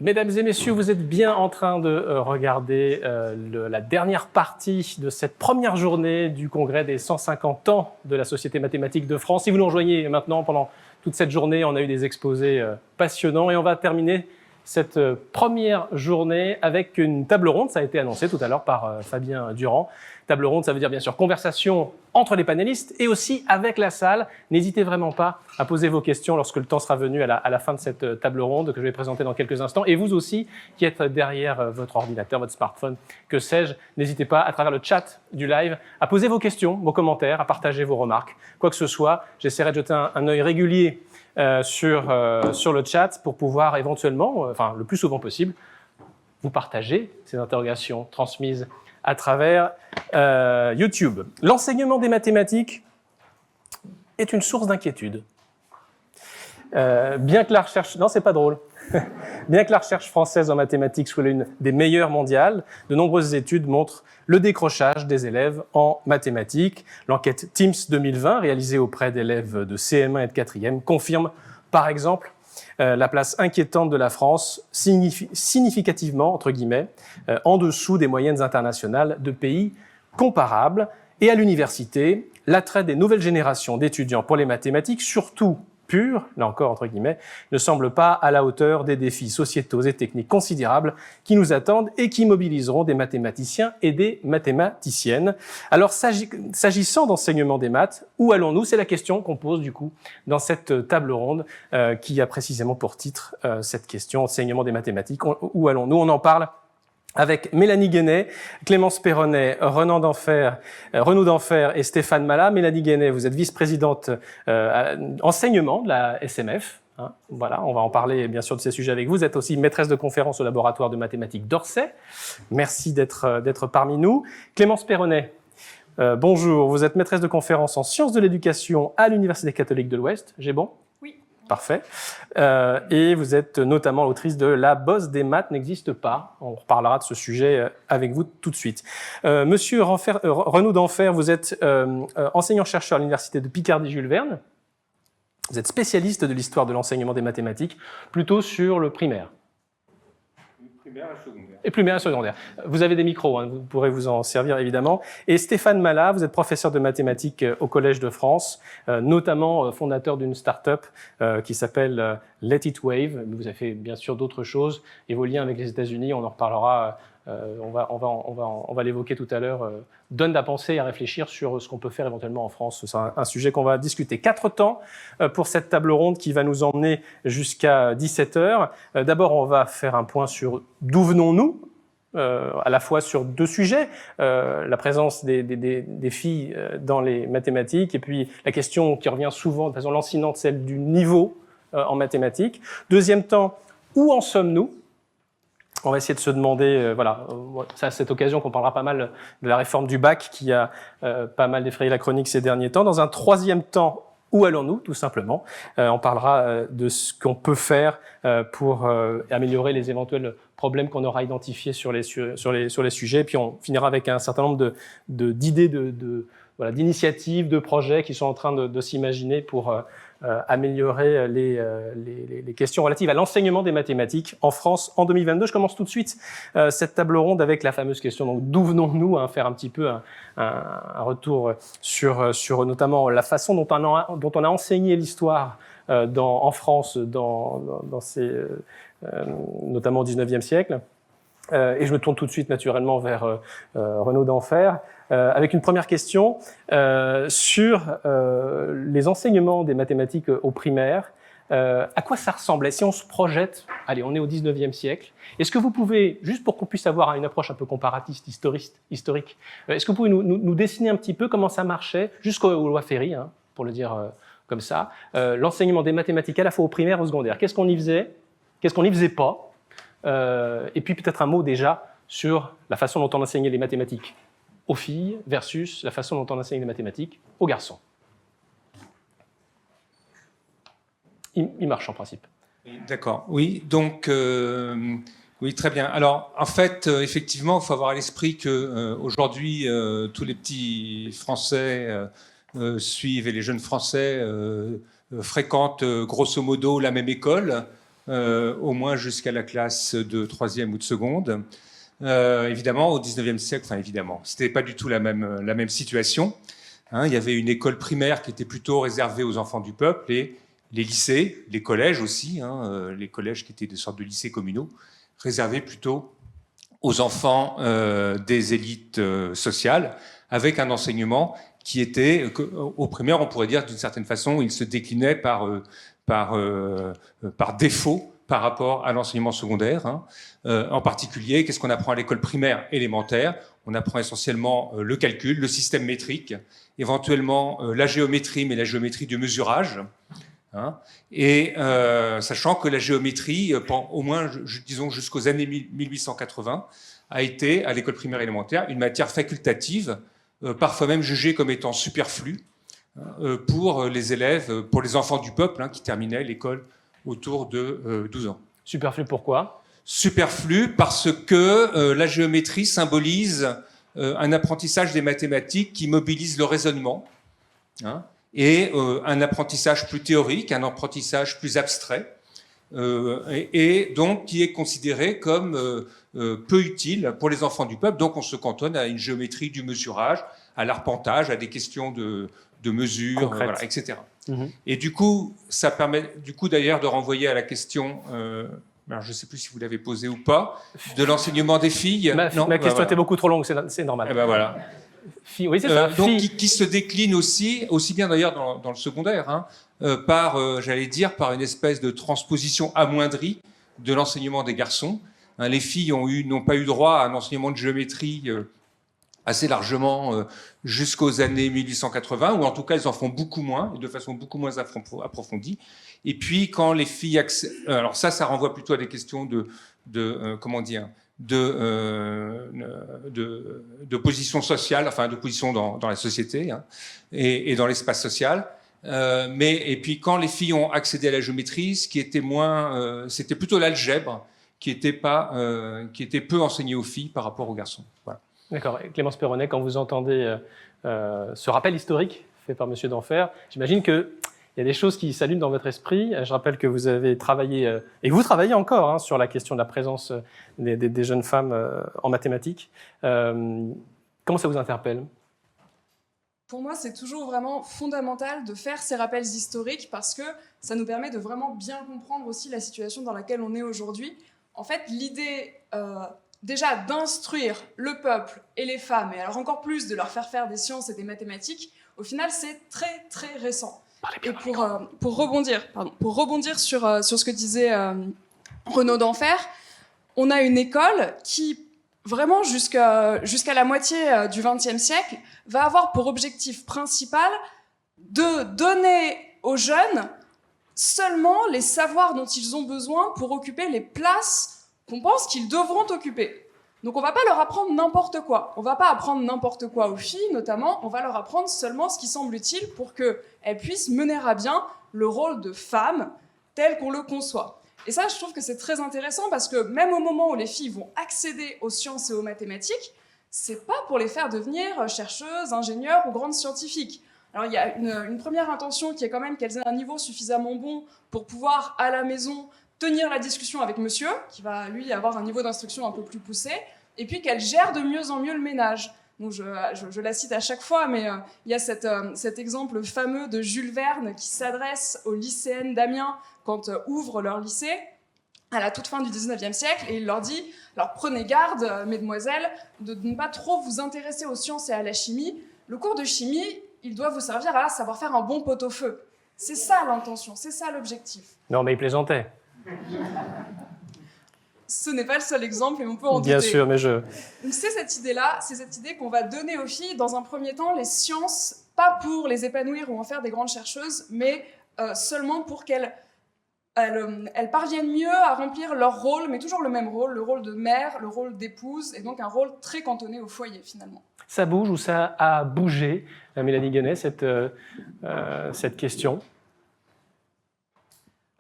Mesdames et messieurs, vous êtes bien en train de regarder la dernière partie de cette première journée du congrès des 150 ans de la Société mathématique de France. Si vous nous rejoignez maintenant, pendant toute cette journée, on a eu des exposés passionnants et on va terminer cette première journée avec une table ronde. Ça a été annoncé tout à l'heure par Fabien Durand. Table ronde, ça veut dire bien sûr conversation entre les panélistes et aussi avec la salle. N'hésitez vraiment pas à poser vos questions lorsque le temps sera venu à la fin de cette table ronde que je vais présenter dans quelques instants. Et vous aussi, qui êtes derrière votre ordinateur, votre smartphone, que sais-je, n'hésitez pas à travers le chat du live à poser vos questions, vos commentaires, à partager vos remarques, quoi que ce soit. J'essaierai de jeter un œil régulier sur le chat pour pouvoir éventuellement, enfin le plus souvent possible, vous partager ces interrogations transmises à travers YouTube. L'enseignement des mathématiques est une source d'inquiétude. Bien que la recherche... Non, c'est pas drôle. Bien que la recherche française en mathématiques soit l'une des meilleures mondiales, de nombreuses études montrent le décrochage des élèves en mathématiques. L'enquête TIMSS 2020, réalisée auprès d'élèves de CM1 et de 4e, confirme, par exemple, la place inquiétante de la France, significativement, entre guillemets, en dessous des moyennes internationales de pays comparables. Et à l'université, l'attrait des nouvelles générations d'étudiants pour les mathématiques, surtout pures, là encore entre guillemets, ne semble pas à la hauteur des défis sociétaux et techniques considérables qui nous attendent et qui mobiliseront des mathématiciens et des mathématiciennes. Alors s'agissant d'enseignement des maths, où allons-nous? C'est la question qu'on pose du coup dans cette table ronde qui a précisément pour titre cette question, enseignement des mathématiques. Où allons-nous? On en parle avec Mélanie Guénet, Clémence Perronnet, Renaud d'Enfer et Stéphane Mallat. Mélanie Guénet, vous êtes vice-présidente enseignement de la SMF. Hein, voilà, on va en parler bien sûr de ces sujets avec vous. Vous êtes aussi maîtresse de conférence au laboratoire de mathématiques d'Orsay. Merci d'être parmi nous. Clémence Perronnet, bonjour. Vous êtes maîtresse de conférence en sciences de l'éducation à l'Université catholique de l'Ouest. J'ai bon? Oui. Parfait. Et vous êtes notamment l'autrice de La bosse des maths n'existe pas. On reparlera de ce sujet avec vous tout de suite. Monsieur Renaud d'Enfer, vous êtes enseignant-chercheur à l'Université de Picardie-Jules Verne. Vous êtes spécialiste de l'histoire de l'enseignement des mathématiques, plutôt sur le primaire. Primaire et secondaire. Et primaire et secondaire. Vous avez des micros, hein, vous pourrez vous en servir évidemment. Et Stéphane Mallat, vous êtes professeur de mathématiques au Collège de France, notamment fondateur d'une start-up qui s'appelle Let It Wave. Vous avez fait bien sûr d'autres choses et vos liens avec les États-Unis, on en reparlera. On va l'évoquer tout à l'heure, donne à penser et à réfléchir sur ce qu'on peut faire éventuellement en France. C'est un sujet qu'on va discuter. 4 temps pour cette table ronde qui va nous emmener jusqu'à 17h. D'abord, on va faire un point sur d'où venons-nous, à la fois sur 2 sujets, la présence des filles dans les mathématiques et puis la question qui revient souvent de façon lancinante, celle du niveau en mathématiques. Deuxième temps, où en sommes-nous? On va essayer de se demander, c'est à cette occasion qu'on parlera pas mal de la réforme du bac qui a pas mal défrayé la chronique ces derniers temps. Dans un troisième temps, où allons-nous, tout simplement? On parlera de ce qu'on peut faire pour améliorer les éventuels problèmes qu'on aura identifiés sur les sujets. Et puis on finira avec un certain nombre d'idées, d'initiatives, de projets qui sont en train de s'imaginer pour améliorer les questions relatives à l'enseignement des mathématiques en France en 2022. Je commence tout de suite cette table ronde avec la fameuse question, donc d'où venons-nous, faire un petit peu un retour sur notamment la façon dont on a enseigné l'histoire en France, notamment au XIXe siècle. Et je me tourne tout de suite naturellement vers Renaud d'Enfer, avec une première question sur les enseignements des mathématiques au primaire. À quoi ça ressemblait? Si on se projette, allez, on est au XIXe siècle, est-ce que vous pouvez, juste pour qu'on puisse avoir une approche un peu comparatiste, historique, est-ce que vous pouvez nous dessiner un petit peu comment ça marchait, jusqu'aux lois Ferry, hein, pour le dire comme ça, l'enseignement des mathématiques à la fois au primaire et au secondaire? Qu'est-ce qu'on y faisait? Qu'est-ce qu'on n'y faisait pas? Et puis peut-être un mot déjà sur la façon dont on enseignait les mathématiques aux filles versus la façon dont on enseigne les mathématiques aux garçons. Il marche en principe. D'accord, oui, donc oui, très bien. Alors en fait, effectivement, il faut avoir à l'esprit qu'aujourd'hui, tous les petits Français suivent et les jeunes Français fréquentent grosso modo la même école. au moins jusqu'à la classe de 3e ou de seconde. Évidemment, au 19e siècle, enfin évidemment, c'était pas du tout la même situation. Hein, il y avait une école primaire qui était plutôt réservée aux enfants du peuple et les lycées, les collèges aussi, hein, les collèges qui étaient des sortes de lycées communaux, réservés plutôt aux enfants des élites sociales, avec un enseignement qui était, au primaire, on pourrait dire d'une certaine façon, il se déclinait par défaut par rapport à l'enseignement secondaire. Hein. En particulier, qu'est-ce qu'on apprend à l'école primaire élémentaire? On apprend essentiellement le calcul, le système métrique, éventuellement la géométrie, mais la géométrie du mesurage. Hein. Et sachant que la géométrie, au moins, disons, jusqu'aux années 1880, a été, à l'école primaire élémentaire, une matière facultative, parfois même jugée comme étant superflue, pour les élèves, pour les enfants du peuple, hein, qui terminaient l'école autour de 12 ans. Superflu pourquoi? Superflu parce que la géométrie symbolise un apprentissage des mathématiques qui mobilise le raisonnement, hein, et un apprentissage plus théorique, un apprentissage plus abstrait, et donc qui est considéré comme peu utile pour les enfants du peuple. Donc on se cantonne à une géométrie du mesurage, à l'arpentage, à des questions de mesure, voilà, etc. Et du coup, ça permet d'ailleurs de renvoyer à la question, alors je ne sais plus si vous l'avez posée ou pas, de l'enseignement des filles. Ma question était beaucoup trop longue, c'est normal. Et ben voilà. Oui, c'est ça. Donc qui se décline aussi bien d'ailleurs dans le secondaire, hein, par, j'allais dire, par une espèce de transposition amoindrie de l'enseignement des garçons. Hein, les filles n'ont pas eu droit à un enseignement de géométrie assez largement jusqu'aux années 1880, ou en tout cas elles en font beaucoup moins, et de façon beaucoup moins approfondie. Et puis quand les filles alors ça renvoie plutôt à des questions comment dire, de position sociale, enfin de position dans la société, hein, et dans l'espace social. Et puis quand les filles ont accédé à la géométrie, ce qui était c'était plutôt l'algèbre qui était peu enseigné aux filles par rapport aux garçons. Voilà. D'accord. Clémence Perronnet, quand vous entendez ce rappel historique fait par Monsieur d'Enfer, j'imagine qu'il y a des choses qui s'allument dans votre esprit. Je rappelle que vous avez travaillé, et vous travaillez encore, hein, sur la question de la présence des jeunes femmes en mathématiques. Comment ça vous interpelle ? Pour moi, c'est toujours vraiment fondamental de faire ces rappels historiques parce que ça nous permet de vraiment bien comprendre aussi la situation dans laquelle on est aujourd'hui. En fait, l'idée déjà d'instruire le peuple et les femmes, et alors encore plus de leur faire des sciences et des mathématiques, au final, c'est très très récent. Et pour rebondir sur ce que disait Renaud d'Enfer, on a une école qui, vraiment jusqu'à la moitié du XXe siècle, va avoir pour objectif principal de donner aux jeunes seulement les savoirs dont ils ont besoin pour occuper les places qu'on pense qu'ils devront occuper. Donc on ne va pas leur apprendre n'importe quoi. On ne va pas apprendre n'importe quoi aux filles, notamment. On va leur apprendre seulement ce qui semble utile pour qu'elles puissent mener à bien le rôle de femme tel qu'on le conçoit. Et ça, je trouve que c'est très intéressant parce que même au moment où les filles vont accéder aux sciences et aux mathématiques, c'est pas pour les faire devenir chercheuses, ingénieurs ou grandes scientifiques. Alors il y a une première intention qui est quand même qu'elles aient un niveau suffisamment bon pour pouvoir, à la maison, tenir la discussion avec monsieur, qui va, lui, avoir un niveau d'instruction un peu plus poussé, et puis qu'elle gère de mieux en mieux le ménage. Donc je la cite à chaque fois, mais il y a cet exemple fameux de Jules Verne qui s'adresse aux lycéennes d'Amiens quand ouvrent leur lycée, à la toute fin du 19e siècle, et il leur dit « Alors prenez garde, mesdemoiselles, de ne pas trop vous intéresser aux sciences et à la chimie. Le cours de chimie, il doit vous servir à savoir faire un bon pot-au-feu. » C'est ça l'intention, c'est ça l'objectif. Non, mais il plaisantait. Ce n'est pas le seul exemple, et on peut en douter. Bien sûr, mais Donc c'est cette idée-là, c'est cette idée qu'on va donner aux filles, dans un premier temps, les sciences, pas pour les épanouir ou en faire des grandes chercheuses, mais seulement pour qu'elles parviennent mieux à remplir leur rôle, mais toujours le même rôle, le rôle de mère, le rôle d'épouse, et donc un rôle très cantonné au foyer, finalement. Ça bouge ou ça a bougé, Mélanie Guenet, cette question?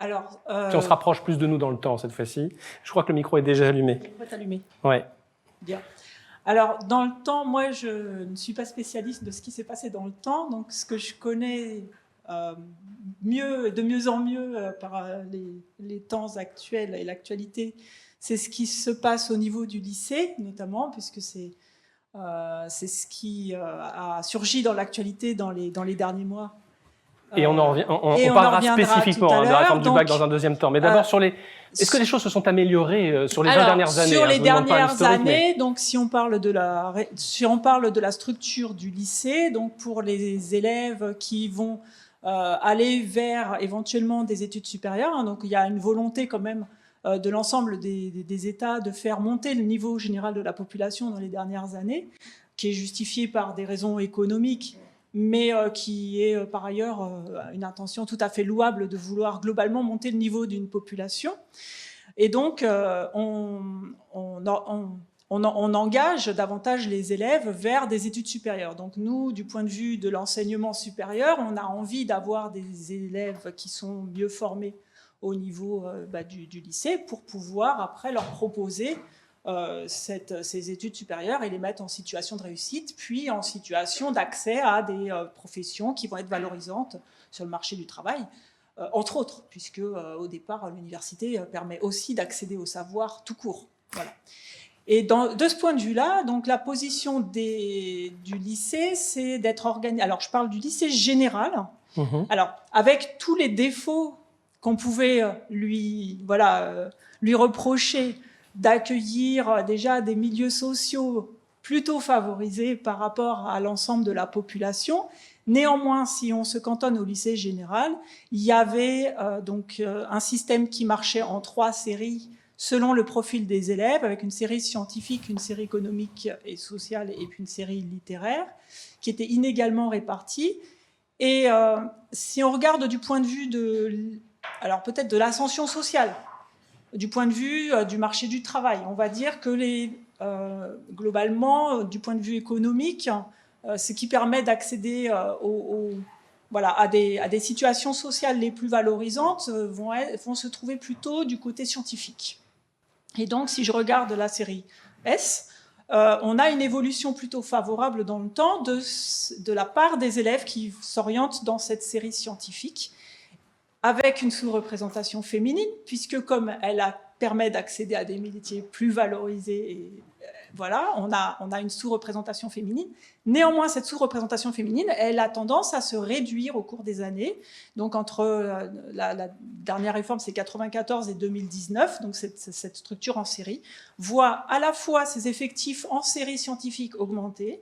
Alors, Si on se rapproche plus de nous dans le temps cette fois-ci. Je crois que le micro est déjà allumé. Le micro est allumé. Ouais. Bien. Alors, dans le temps, moi, je ne suis pas spécialiste de ce qui s'est passé dans le temps. Donc, ce que je connais de mieux en mieux par les temps actuels et l'actualité, c'est ce qui se passe au niveau du lycée, notamment, puisque c'est ce qui a surgi dans l'actualité dans les derniers mois. Et on parlera spécifiquement de la réforme du bac dans un deuxième temps. Mais d'abord, est-ce que les choses se sont améliorées sur les 20 dernières années? Sur les dernières années, donc si on parle de la structure du lycée, donc pour les élèves qui vont aller vers éventuellement des études supérieures, hein, donc il y a une volonté quand même de l'ensemble des États de faire monter le niveau général de la population dans les dernières années, qui est justifié par des raisons économiques, mais qui est par ailleurs une intention tout à fait louable de vouloir globalement monter le niveau d'une population. Et donc, on engage davantage les élèves vers des études supérieures. Donc nous, du point de vue de l'enseignement supérieur, on a envie d'avoir des élèves qui sont mieux formés au niveau du lycée pour pouvoir après leur proposer ces études supérieures et les mettre en situation de réussite, puis en situation d'accès à des professions qui vont être valorisantes sur le marché du travail, entre autres, puisque au départ, l'université permet aussi d'accéder au savoir tout court. Voilà. Et de ce point de vue-là, donc la position du lycée, c'est d'être organisé. Alors, je parle du lycée général. Alors, avec tous les défauts qu'on pouvait lui reprocher, d'accueillir déjà des milieux sociaux plutôt favorisés par rapport à l'ensemble de la population. Néanmoins, si on se cantonne au lycée général, il y avait un système qui marchait en 3 séries selon le profil des élèves, avec une série scientifique, une série économique et sociale et puis une série littéraire, qui était inégalement répartie. Et si on regarde du point de vue alors peut-être de l'ascension sociale, du point de vue du marché du travail, on va dire que globalement, du point de vue économique, ce qui permet d'accéder à des situations sociales les plus valorisantes vont se trouver plutôt du côté scientifique. Et donc, si je regarde la série S, on a une évolution plutôt favorable dans le temps de la part des élèves qui s'orientent dans cette série scientifique, avec une sous-représentation féminine, puisque comme elle permet d'accéder à des métiers plus valorisés, et voilà, on a une sous-représentation féminine. Néanmoins, cette sous-représentation féminine, elle a tendance à se réduire au cours des années. Donc, entre la dernière réforme, c'est 1994 et 2019, donc cette structure en série, voit à la fois ses effectifs en série scientifique augmenter,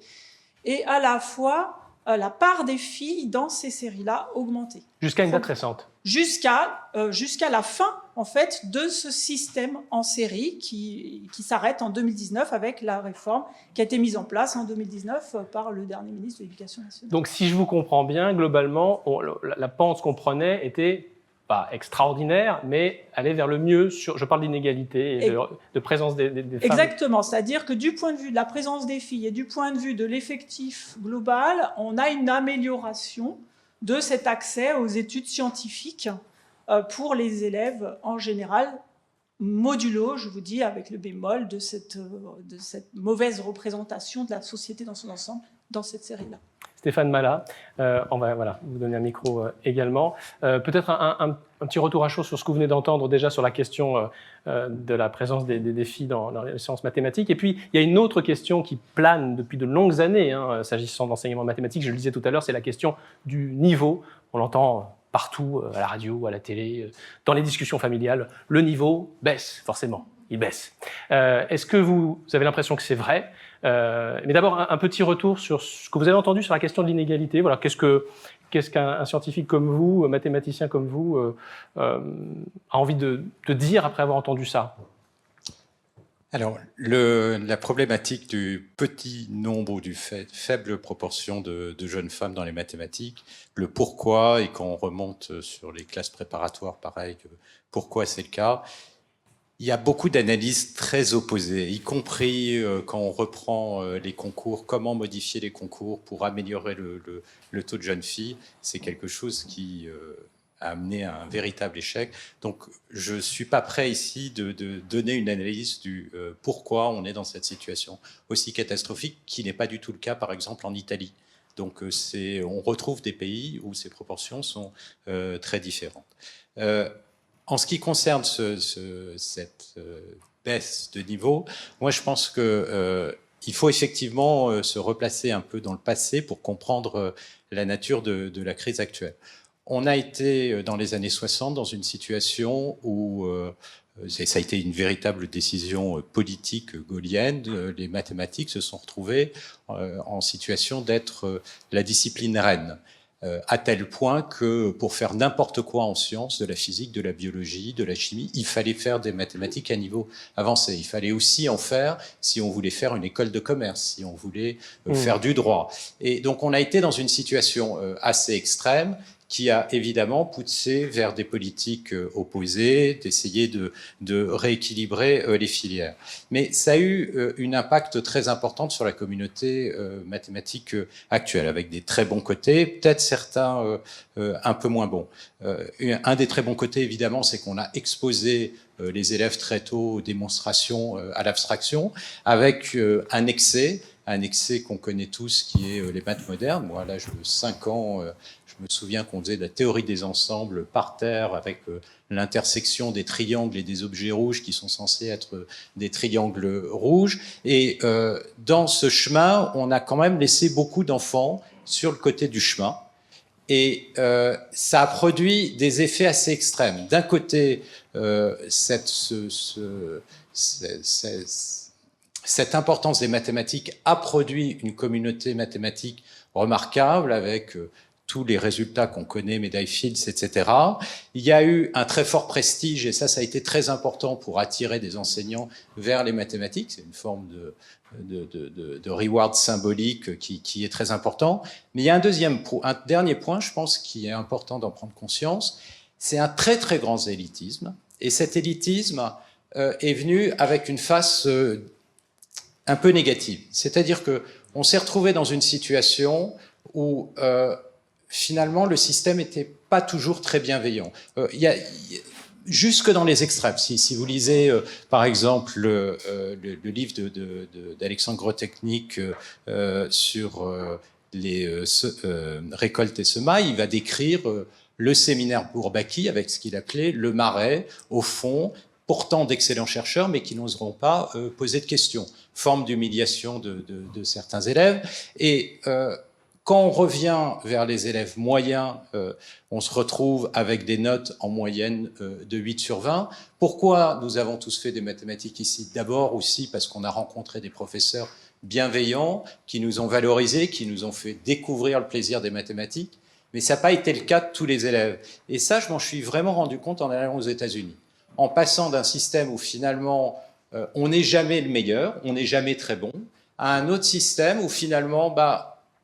et à la fois la part des filles dans ces séries-là augmenter. Jusqu'à une date récente. Jusqu'à la fin, en fait, de ce système en série qui s'arrête en 2019 avec la réforme qui a été mise en place en 2019 par le dernier ministre de l'Éducation nationale. Donc, si je vous comprends bien, globalement, la pente qu'on prenait était pas extraordinaire, mais aller vers le mieux. Je parle d'inégalité et de présence des femmes. Exactement, c'est-à-dire que du point de vue de la présence des filles et du point de vue de l'effectif global, on a une amélioration de cet accès aux études scientifiques pour les élèves en général, modulo, je vous dis, avec le bémol de cette mauvaise représentation de la société dans son ensemble dans cette série-là. Stéphane Malat, on va vous donner un micro également. Peut-être un petit retour à chaud sur ce que vous venez d'entendre déjà sur la question de la présence des filles dans les sciences mathématiques. Et puis, il y a une autre question qui plane depuis de longues années, s'agissant d'enseignement mathématique, je le disais tout à l'heure, c'est la question du niveau. On l'entend partout, à la radio, à la télé, dans les discussions familiales. Le niveau baisse, forcément, il baisse. Est-ce que vous avez l'impression que c'est vrai ? Mais d'abord, un petit retour sur ce que vous avez entendu sur la question de l'inégalité. Voilà, qu'est-ce qu'un scientifique comme vous, un mathématicien comme vous, a envie de dire après avoir entendu ça ? Alors, la problématique du petit nombre ou du faible proportion de jeunes femmes dans les mathématiques, le pourquoi, et quand on remonte sur les classes préparatoires, pareil, pourquoi c'est le cas. Il y a beaucoup d'analyses très opposées, y compris quand on reprend les concours, comment modifier les concours pour améliorer le taux de jeunes filles. C'est quelque chose qui a amené à un véritable échec. Donc, je ne suis pas prêt ici de donner une analyse du pourquoi on est dans cette situation aussi catastrophique, qui n'est pas du tout le cas, par exemple, en Italie. Donc on retrouve des pays où ces proportions sont très différentes. En ce qui concerne cette baisse de niveau, moi je pense qu'il faut effectivement se replacer un peu dans le passé pour comprendre la nature de la crise actuelle. On a été dans les années 60 dans une situation où ça a été une véritable décision politique gaullienne. Les mathématiques se sont retrouvées en situation d'être la discipline reine, à tel point que pour faire n'importe quoi en sciences, de la physique, de la biologie, de la chimie, il fallait faire des mathématiques à niveau avancé. Il fallait aussi en faire si on voulait faire une école de commerce, si on voulait faire du droit. Et donc on a été dans une situation assez extrême, qui a évidemment poussé vers des politiques opposées, d'essayer de rééquilibrer les filières. Mais ça a eu un impact très important sur la communauté mathématique actuelle, avec des très bons côtés, peut-être certains un peu moins bons. Un des très bons côtés, évidemment, c'est qu'on a exposé les élèves très tôt aux démonstrations à l'abstraction, avec un excès qu'on connaît tous, qui est les maths modernes. Moi, à l'âge de 5 ans, je me souviens qu'on faisait de la théorie des ensembles par terre, avec l'intersection des triangles et des objets rouges qui sont censés être des triangles rouges. Et dans ce chemin, on a quand même laissé beaucoup d'enfants sur le côté du chemin. Et ça a produit des effets assez extrêmes. D'un côté, cette importance des mathématiques a produit une communauté mathématique remarquable, avec tous les résultats qu'on connaît, médailles Fields, etc. Il y a eu un très fort prestige, et ça a été très important pour attirer des enseignants vers les mathématiques. C'est une forme de reward symbolique qui est très important. Mais il y a un dernier point, je pense, qui est important d'en prendre conscience, c'est un très très grand élitisme. Et cet élitisme est venu avec une face un peu négative. C'est-à-dire qu'on s'est retrouvé dans une situation où finalement le système n'était pas toujours très bienveillant. Jusque dans les extrêmes. Si vous lisez, par exemple, le livre d'Alexandre Grotechnik sur les récoltes et semailles, il va décrire le séminaire Bourbaki avec ce qu'il appelait le marais, au fond, pourtant d'excellents chercheurs, mais qui n'oseront pas poser de questions. Forme d'humiliation de certains élèves. Et quand on revient vers les élèves moyens, on se retrouve avec des notes en moyenne de 8 sur 20. Pourquoi nous avons tous fait des mathématiques ici? D'abord aussi parce qu'on a rencontré des professeurs bienveillants qui nous ont valorisés, qui nous ont fait découvrir le plaisir des mathématiques. Mais ça n'a pas été le cas de tous les élèves. Et ça, je m'en suis vraiment rendu compte en allant aux États-Unis. En passant d'un système où finalement on n'est jamais le meilleur, on n'est jamais très bon, à un autre système où finalement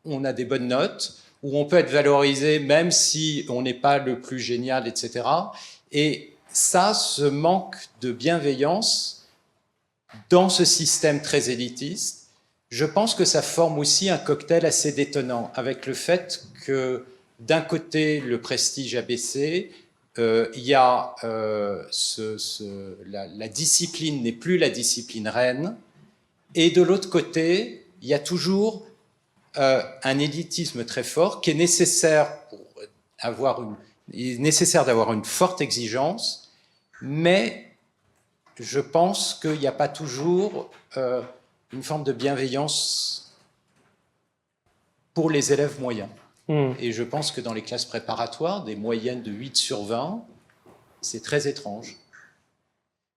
on a des bonnes notes, où on peut être valorisé même si on n'est pas le plus génial, etc. Et ça, ce manque de bienveillance dans ce système très élitiste, je pense que ça forme aussi un cocktail assez détonnant, avec le fait que d'un côté, le prestige a baissé, il y a la discipline n'est plus la discipline reine, et de l'autre côté, il y a toujours un élitisme très fort qui est nécessaire d'avoir une forte exigence, mais je pense qu'il n'y a pas toujours une forme de bienveillance pour les élèves moyens. Et je pense que dans les classes préparatoires, des moyennes de 8 sur 20, c'est très étrange.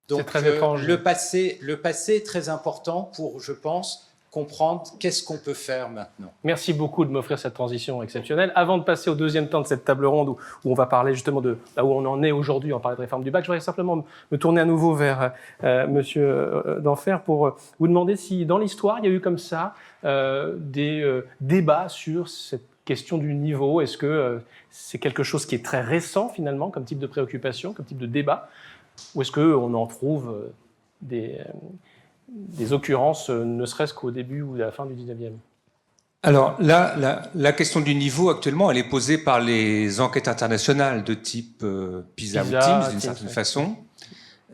Donc très étrange. Le passé est très important pour, je pense, comprendre qu'est-ce qu'on peut faire maintenant. Merci beaucoup de m'offrir cette transition exceptionnelle. Avant de passer au deuxième temps de cette table ronde où on va parler justement de là où on en est aujourd'hui, on parle de réforme du bac, je voudrais simplement me tourner à nouveau vers Monsieur Denfert pour vous demander si dans l'histoire il y a eu comme ça des débats sur cette question du niveau. Est-ce que c'est quelque chose qui est très récent finalement comme type de préoccupation, comme type de débat, ou est-ce qu'on en trouve des occurrences, ne serait-ce qu'au début ou à la fin du 19e? Alors là, la question du niveau actuellement, elle est posée par les enquêtes internationales de type PISA ou TIMSS d'une certaine façon.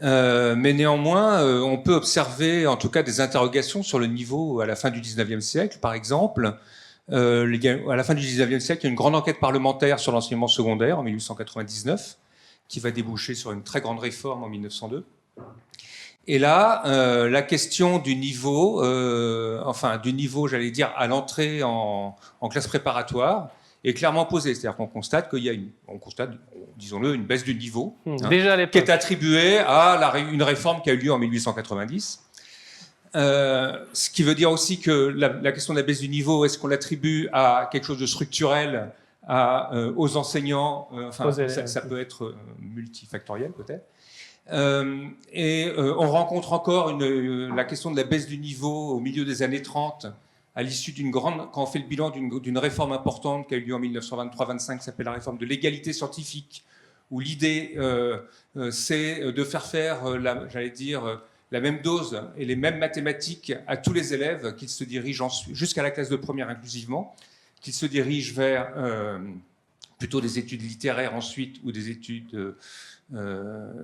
Mais néanmoins, on peut observer en tout cas des interrogations sur le niveau à la fin du 19e siècle. Par exemple, À la fin du 19e siècle, il y a une grande enquête parlementaire sur l'enseignement secondaire en 1899, qui va déboucher sur une très grande réforme en 1902. Et là, la question du niveau, j'allais dire, à l'entrée en classe préparatoire, est clairement posée. C'est-à-dire qu'on constate qu'il y a disons-le, une baisse du niveau, déjà à l'époque, qui est attribuée à une réforme qui a eu lieu en 1890. Ce qui veut dire aussi que la question de la baisse du niveau, est-ce qu'on l'attribue à quelque chose de structurel, aux enseignants, ça peut être multifactoriel peut-être. On rencontre encore la question de la baisse du niveau au milieu des années 30, à l'issue quand on fait le bilan d'une réforme importante qui a eu lieu en 1923-25, qui s'appelle la réforme de l'égalité scientifique, où l'idée c'est de faire la même dose et les mêmes mathématiques à tous les élèves, qu'ils se dirigent jusqu'à la classe de première inclusivement, qu'ils se dirigent vers plutôt des études littéraires ensuite ou des études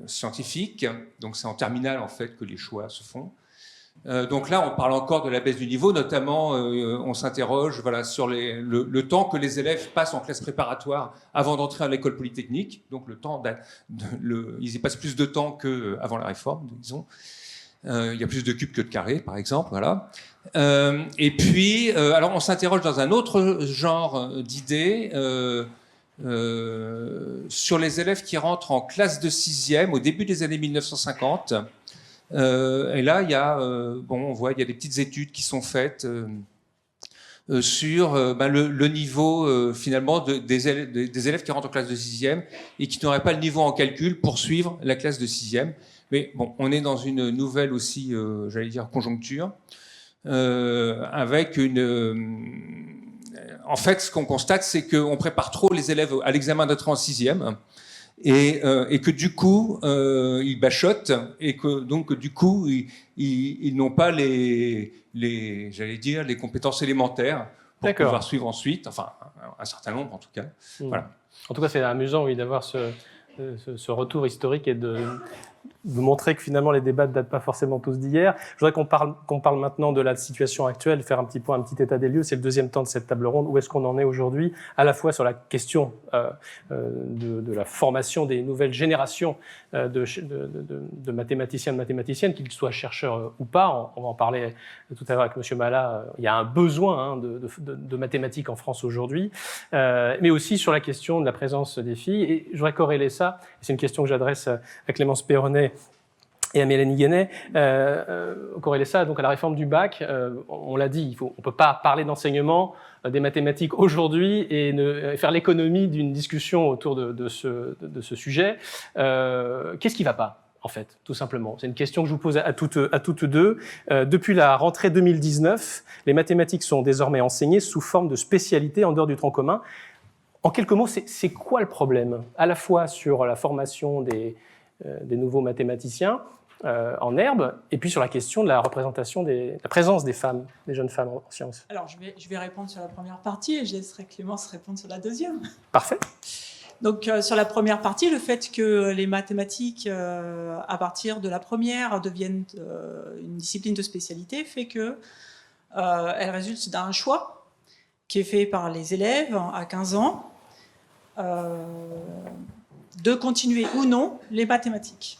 scientifiques. Donc c'est en terminale en fait que les choix se font. Donc là, on parle encore de la baisse du niveau, notamment on s'interroge sur le temps que les élèves passent en classe préparatoire avant d'entrer à l'école polytechnique. Donc le temps, ils y passent plus de temps qu'avant la réforme, disons. Il y a plus de cubes que de carrés, par exemple. Voilà. Et puis, alors on s'interroge dans un autre genre d'idées sur les élèves qui rentrent en classe de 6e au début des années 1950. Et là, on voit il y a des petites études qui sont faites sur le niveau finalement des élèves qui rentrent en classe de 6e et qui n'auraient pas le niveau en calcul pour suivre la classe de 6e. Mais bon, on est dans une nouvelle aussi, j'allais dire, conjoncture, avec en fait, ce qu'on constate, c'est qu'on prépare trop les élèves à l'examen d'entrée en 6e, et que du coup, ils bachotent, et que donc du coup, ils n'ont pas j'allais dire, les compétences élémentaires pour pouvoir suivre ensuite, enfin, un certain nombre en tout cas. Voilà. En tout cas, c'est amusant, oui, d'avoir ce retour historique et de montrer que finalement les débats ne datent pas forcément tous d'hier. Je voudrais qu'on parle maintenant de la situation actuelle, faire un petit état des lieux. C'est le deuxième temps de cette table ronde. Où est-ce qu'on en est aujourd'hui, à la fois sur la question de la formation des nouvelles générations de mathématiciens, de mathématiciennes, qu'ils soient chercheurs ou pas. On va en parler tout à l'heure avec M. Malat. Il y a un besoin de mathématiques en France aujourd'hui, mais aussi sur la question de la présence des filles. Et je voudrais corréler ça. C'est une question que j'adresse à Clémence Perronnet et à Mélanie Guénet, corréler ça donc à la réforme du bac. On l'a dit, on ne peut pas parler d'enseignement des mathématiques aujourd'hui et faire l'économie d'une discussion autour de ce sujet. Qu'est-ce qui ne va pas, en fait, tout simplement? C'est une question que je vous pose à toutes deux. Depuis la rentrée 2019, les mathématiques sont désormais enseignées sous forme de spécialité en dehors du tronc commun. En quelques mots, c'est quoi le problème? À la fois sur la formation des nouveaux mathématiciens en herbe, et puis sur la question de la représentation la présence des femmes, des jeunes femmes en sciences. Alors, je vais répondre sur la première partie et je laisserai Clémence répondre sur la deuxième. Parfait. Donc, sur la première partie, le fait que les mathématiques, à partir de la première, deviennent une discipline de spécialité, fait que elle résulte d'un choix qui est fait par les élèves à 15 ans de continuer ou non les mathématiques.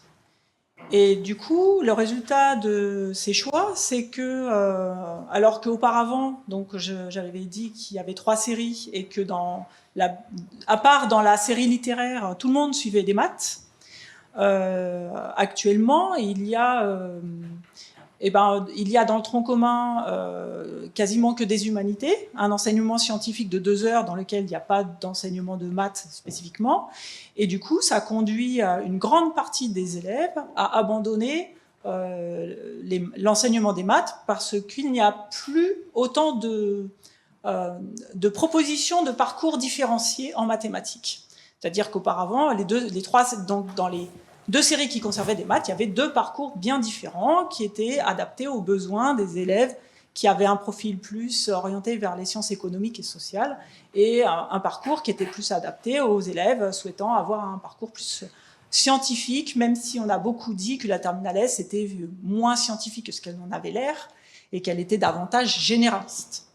Et du coup, le résultat de ces choix, c'est que, alors qu'auparavant, donc j'avais dit qu'il y avait 3 séries et que à part dans la série littéraire, tout le monde suivait des maths, actuellement, il y a dans le tronc commun quasiment que des humanités, un enseignement scientifique de 2 heures dans lequel il n'y a pas d'enseignement de maths spécifiquement. Et du coup, ça conduit une grande partie des élèves à abandonner l'enseignement des maths parce qu'il n'y a plus autant de propositions de parcours différenciés en mathématiques. C'est-à-dire qu'auparavant, dans les 2 séries qui conservaient des maths, il y avait 2 parcours bien différents qui étaient adaptés aux besoins des élèves qui avaient un profil plus orienté vers les sciences économiques et sociales et un parcours qui était plus adapté aux élèves souhaitant avoir un parcours plus scientifique, même si on a beaucoup dit que la terminale S était moins scientifique que ce qu'elle en avait l'air et qu'elle était davantage généraliste.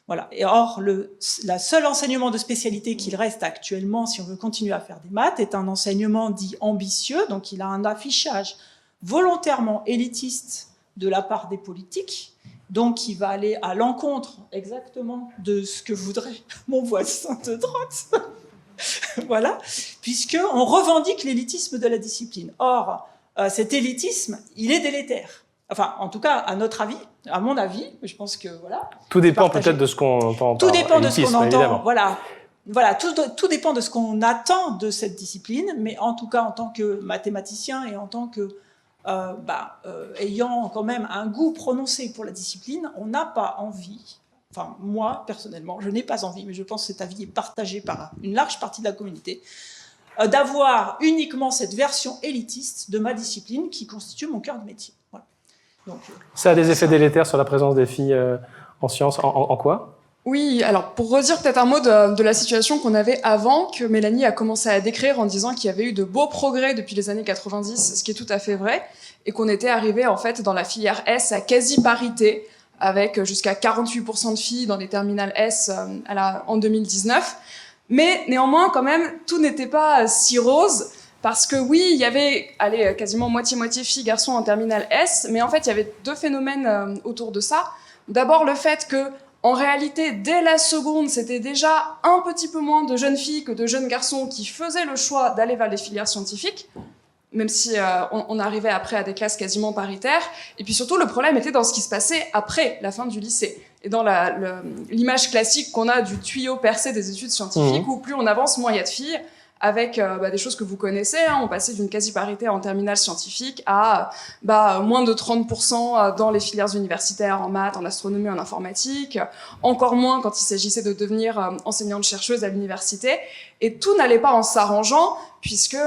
Voilà. Et or, le seul enseignement de spécialité qu'il reste actuellement, si on veut continuer à faire des maths, est un enseignement dit ambitieux, donc il a un affichage volontairement élitiste de la part des politiques, donc il va aller à l'encontre exactement de ce que voudrait mon voisin de droite. Voilà, puisqu'on revendique l'élitisme de la discipline. Or, cet élitisme, il est délétère. Enfin, en tout cas, à notre avis, à mon avis, je pense que voilà. Tout dépend peut-être de ce qu'on entend. Tout dépend de ce qu'on entend. Évidemment. Voilà, tout dépend de ce qu'on attend de cette discipline, mais en tout cas, en tant que mathématicien et en tant que ayant quand même un goût prononcé pour la discipline, on n'a pas envie. Enfin, moi, personnellement, je n'ai pas envie, mais je pense que cet avis est partagé par une large partie de la communauté, d'avoir uniquement cette version élitiste de ma discipline qui constitue mon cœur de métier. Voilà. Donc, ça a des effets délétères sur la présence des filles en sciences. En quoi ? Oui, alors pour redire peut-être un mot de la situation qu'on avait avant, que Mélanie a commencé à décrire en disant qu'il y avait eu de beaux progrès depuis les années 90, ce qui est tout à fait vrai, et qu'on était arrivé en fait dans la filière S à quasi-parité, avec jusqu'à 48% de filles dans les terminales S en 2019. Mais néanmoins, quand même, tout n'était pas si rose, parce que oui, il y avait quasiment moitié-moitié filles, garçons en terminale S, mais en fait, il y avait deux phénomènes autour de ça. D'abord, le fait que en réalité, dès la seconde, c'était déjà un petit peu moins de jeunes filles que de jeunes garçons qui faisaient le choix d'aller vers les filières scientifiques, même si on arrivait après à des classes quasiment paritaires. Et puis surtout, le problème était dans ce qui se passait après la fin du lycée. Et dans l'image classique qu'on a du tuyau percé des études scientifiques, où plus on avance, moins il y a de filles, avec des choses que vous connaissez. On passait d'une quasi-parité en terminale scientifique à moins de 30% dans les filières universitaires en maths, en astronomie, en informatique, encore moins quand il s'agissait de devenir enseignante-chercheuse à l'université. Et tout n'allait pas en s'arrangeant, puisque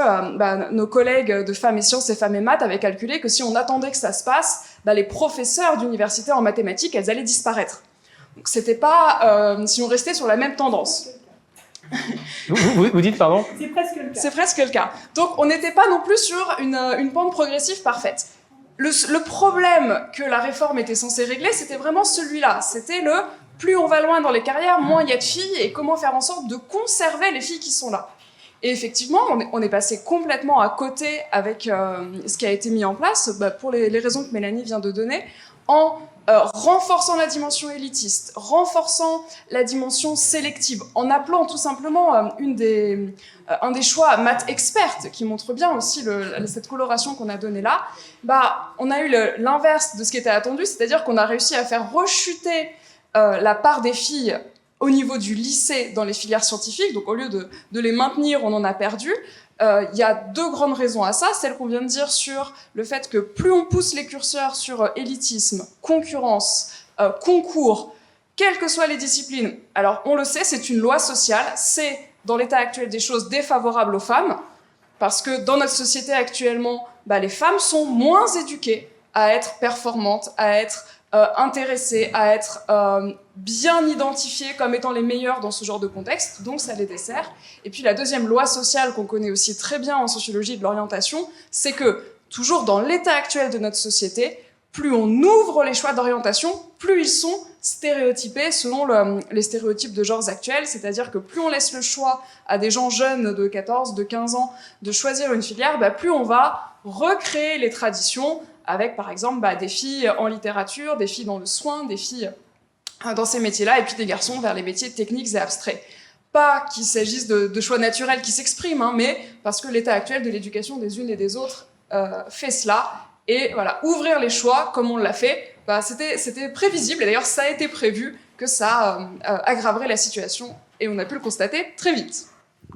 nos collègues de femmes et sciences et femmes et maths avaient calculé que si on attendait que ça se passe, les professeurs d'université en mathématiques, elles allaient disparaître. Donc c'était pas si on restait sur la même tendance. Vous dites, pardon ? c'est presque le cas. C'est presque le cas. Donc on n'était pas non plus sur une pente progressive parfaite. Le problème que la réforme était censée régler, c'était vraiment celui-là. C'était plus on va loin dans les carrières, moins il y a de filles, et comment faire en sorte de conserver les filles qui sont là. Et effectivement, on est passé complètement à côté avec ce qui a été mis en place, pour les raisons que Mélanie vient de donner, en renforçant la dimension élitiste, renforçant la dimension sélective, en appelant tout simplement un des choix maths expertes, qui montre bien aussi cette coloration qu'on a donnée là, on a eu l'inverse de ce qui était attendu, c'est-à-dire qu'on a réussi à faire rechuter la part des filles au niveau du lycée dans les filières scientifiques. Donc au lieu de les maintenir, on en a perdu. Il y a deux grandes raisons à ça. Celle qu'on vient de dire sur le fait que plus on pousse les curseurs sur élitisme, concurrence, concours, quelles que soient les disciplines, alors on le sait, c'est une loi sociale, c'est dans l'état actuel des choses défavorable aux femmes, parce que dans notre société actuellement, les femmes sont moins éduquées à être performantes, à être intéressées, à être bien identifiées comme étant les meilleures dans ce genre de contexte, donc ça les dessert. Et puis la deuxième loi sociale qu'on connaît aussi très bien en sociologie de l'orientation, c'est que, toujours dans l'état actuel de notre société, plus on ouvre les choix d'orientation, plus ils sont stéréotypés selon les stéréotypes de genres actuels, c'est-à-dire que plus on laisse le choix à des gens jeunes de 14, de 15 ans de choisir une filière, plus on va recréer les traditions avec par exemple des filles en littérature, des filles dans le soin, des filles dans ces métiers-là, et puis des garçons vers les métiers techniques et abstraits. Pas qu'il s'agisse de choix naturels qui s'expriment, mais parce que l'état actuel de l'éducation des unes et des autres fait cela. Et voilà, ouvrir les choix comme on l'a fait, c'était prévisible, et d'ailleurs ça a été prévu que ça aggraverait la situation, et on a pu le constater très vite.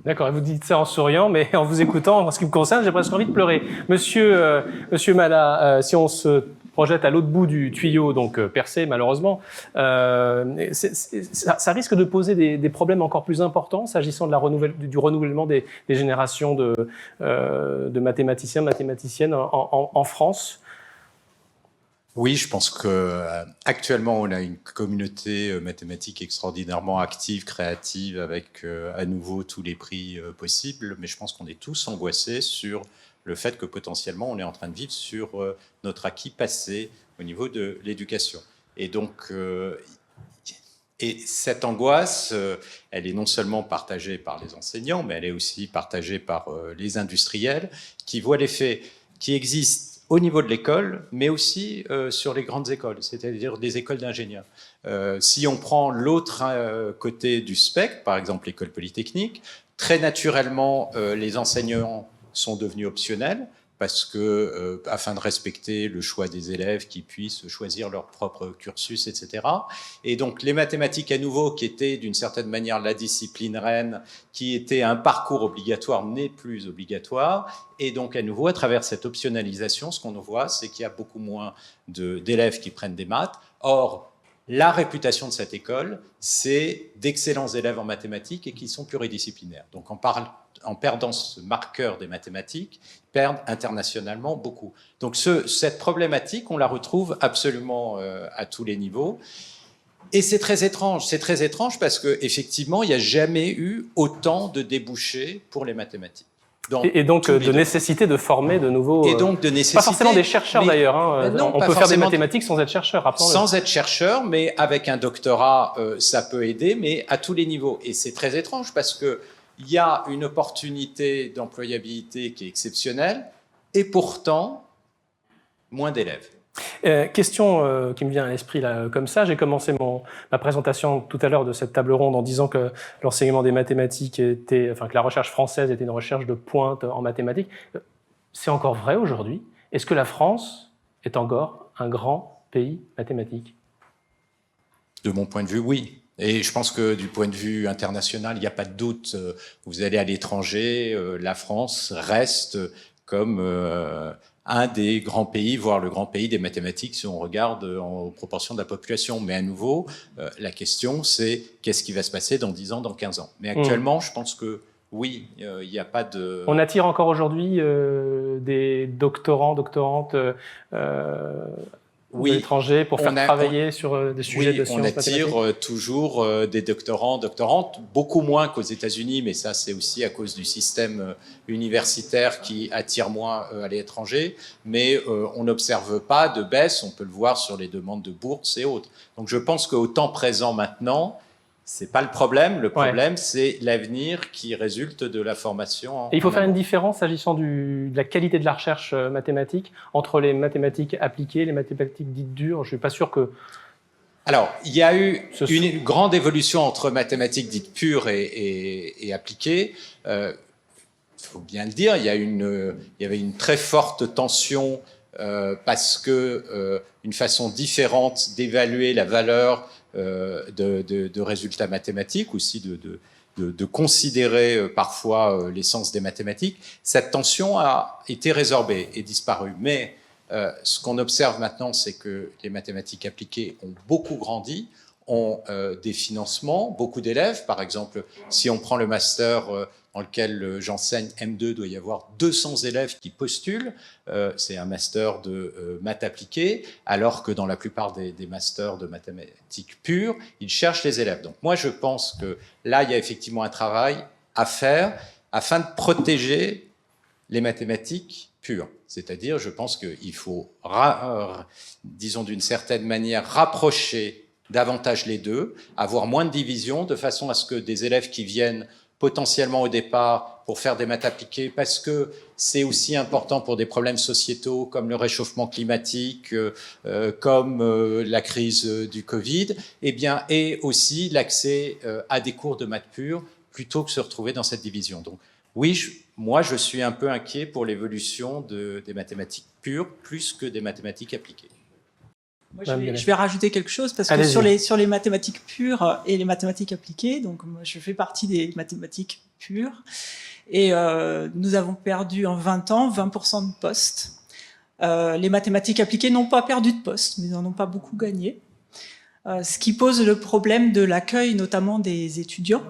D'accord, et vous dites ça en souriant, mais en vous écoutant, en ce qui me concerne, j'ai presque envie de pleurer. Monsieur Mala, si on se projette à l'autre bout du tuyau, donc percé malheureusement, ça risque de poser des problèmes encore plus importants s'agissant du renouvellement des générations de mathématiciens, mathématiciennes en France. Oui, je pense qu'actuellement, on a une communauté mathématique extraordinairement active, créative, avec à nouveau tous les prix possibles, mais je pense qu'on est tous angoissés sur le fait que potentiellement, on est en train de vivre sur notre acquis passé au niveau de l'éducation. Et donc, Et cette angoisse, elle est non seulement partagée par les enseignants, mais elle est aussi partagée par les industriels qui voient l'effet qui existe au niveau de l'école, mais aussi sur les grandes écoles, c'est-à-dire des écoles d'ingénieurs. Si on prend l'autre côté du spectre, par exemple l'école polytechnique, très naturellement, les enseignants sont devenus optionnels, parce que, afin de respecter le choix des élèves qui puissent choisir leur propre cursus, etc. Et donc les mathématiques à nouveau, qui étaient d'une certaine manière la discipline reine, qui était un parcours obligatoire, n'est plus obligatoire. Et donc à nouveau, à travers cette optionnalisation, ce qu'on voit, c'est qu'il y a beaucoup moins d'élèves qui prennent des maths. Or, la réputation de cette école, c'est d'excellents élèves en mathématiques et qui sont pluridisciplinaires. Donc en perdant ce marqueur des mathématiques, ils perdent internationalement beaucoup. Donc cette problématique, on la retrouve absolument à tous les niveaux. Et c'est très étrange. C'est très étrange parce qu'effectivement, il n'y a jamais eu autant de débouchés pour les mathématiques. Et donc de nécessité de former de nouveaux... Et donc de nécessité... Pas forcément des chercheurs d'ailleurs. Hein. Non, on peut faire des mathématiques sans être chercheur, rappelons-le. Sans être chercheur, mais avec un doctorat, ça peut aider, mais à tous les niveaux. Et c'est très étrange parce qu'il y a une opportunité d'employabilité qui est exceptionnelle, et pourtant, moins d'élèves. Question qui me vient à l'esprit là, comme ça. J'ai commencé ma présentation tout à l'heure de cette table ronde en disant que l'enseignement des mathématiques était, enfin que la recherche française était une recherche de pointe en mathématiques. C'est encore vrai aujourd'hui? Est-ce que la France est encore un grand pays mathématique? De mon point de vue, oui. Et je pense que du point de vue international, il n'y a pas de doute. Vous allez à l'étranger, la France reste comme un des grands pays, voire le grand pays des mathématiques si on regarde en proportion de la population. Mais à nouveau, la question c'est qu'est-ce qui va se passer dans 10 ans, dans 15 ans. Mais actuellement, je pense que oui, il n'y a pas de... On attire encore aujourd'hui des doctorants, doctorantes oui, de l'étranger pour faire travailler sur des sujets de sciences mathématiques. On attire toujours des doctorants, doctorantes, beaucoup moins qu'aux États-Unis, mais ça c'est aussi à cause du système universitaire qui attire moins à l'étranger. Mais on n'observe pas de baisse, on peut le voir sur les demandes de bourses et autres. Donc je pense qu'au temps présent maintenant, c'est pas le problème. Le problème, c'est l'avenir qui résulte de la formation. Et il faut faire une différence s'agissant de la qualité de la recherche mathématique entre les mathématiques appliquées, les mathématiques dites dures. Je suis pas sûr que... Alors, il y a eu une grande évolution entre mathématiques dites pures et appliquées. Il faut bien le dire, il y avait une très forte tension parce que une façon différente d'évaluer la valeur de résultats mathématiques, aussi de considérer parfois l'essence des mathématiques. Cette tension a été résorbée et disparue. Mais ce qu'on observe maintenant, c'est que les mathématiques appliquées ont beaucoup grandi, ont des financements, beaucoup d'élèves. Par exemple, si on prend le master dans lequel j'enseigne M2, doit y avoir 200 élèves qui postulent. C'est un master de maths appliquées, alors que dans la plupart des masters de mathématiques pures, ils cherchent les élèves. Donc moi, je pense que là, il y a effectivement un travail à faire afin de protéger les mathématiques pures. C'est-à-dire, je pense qu'il faut, disons d'une certaine manière, rapprocher davantage les deux, avoir moins de divisions, de façon à ce que des élèves qui viennent potentiellement au départ pour faire des maths appliquées, parce que c'est aussi important pour des problèmes sociétaux comme le réchauffement climatique, comme la crise du Covid, eh bien, et aussi l'accès à des cours de maths pures plutôt que se retrouver dans cette division. Donc oui, moi je suis un peu inquiet pour l'évolution des mathématiques pures plus que des mathématiques appliquées. Moi, je vais rajouter quelque chose parce que sur les mathématiques pures et les mathématiques appliquées, donc moi, je fais partie des mathématiques pures, et nous avons perdu en 20 ans 20% de postes. Les mathématiques appliquées n'ont pas perdu de postes, mais n'en ont pas beaucoup gagné, ce qui pose le problème de l'accueil, notamment des étudiants.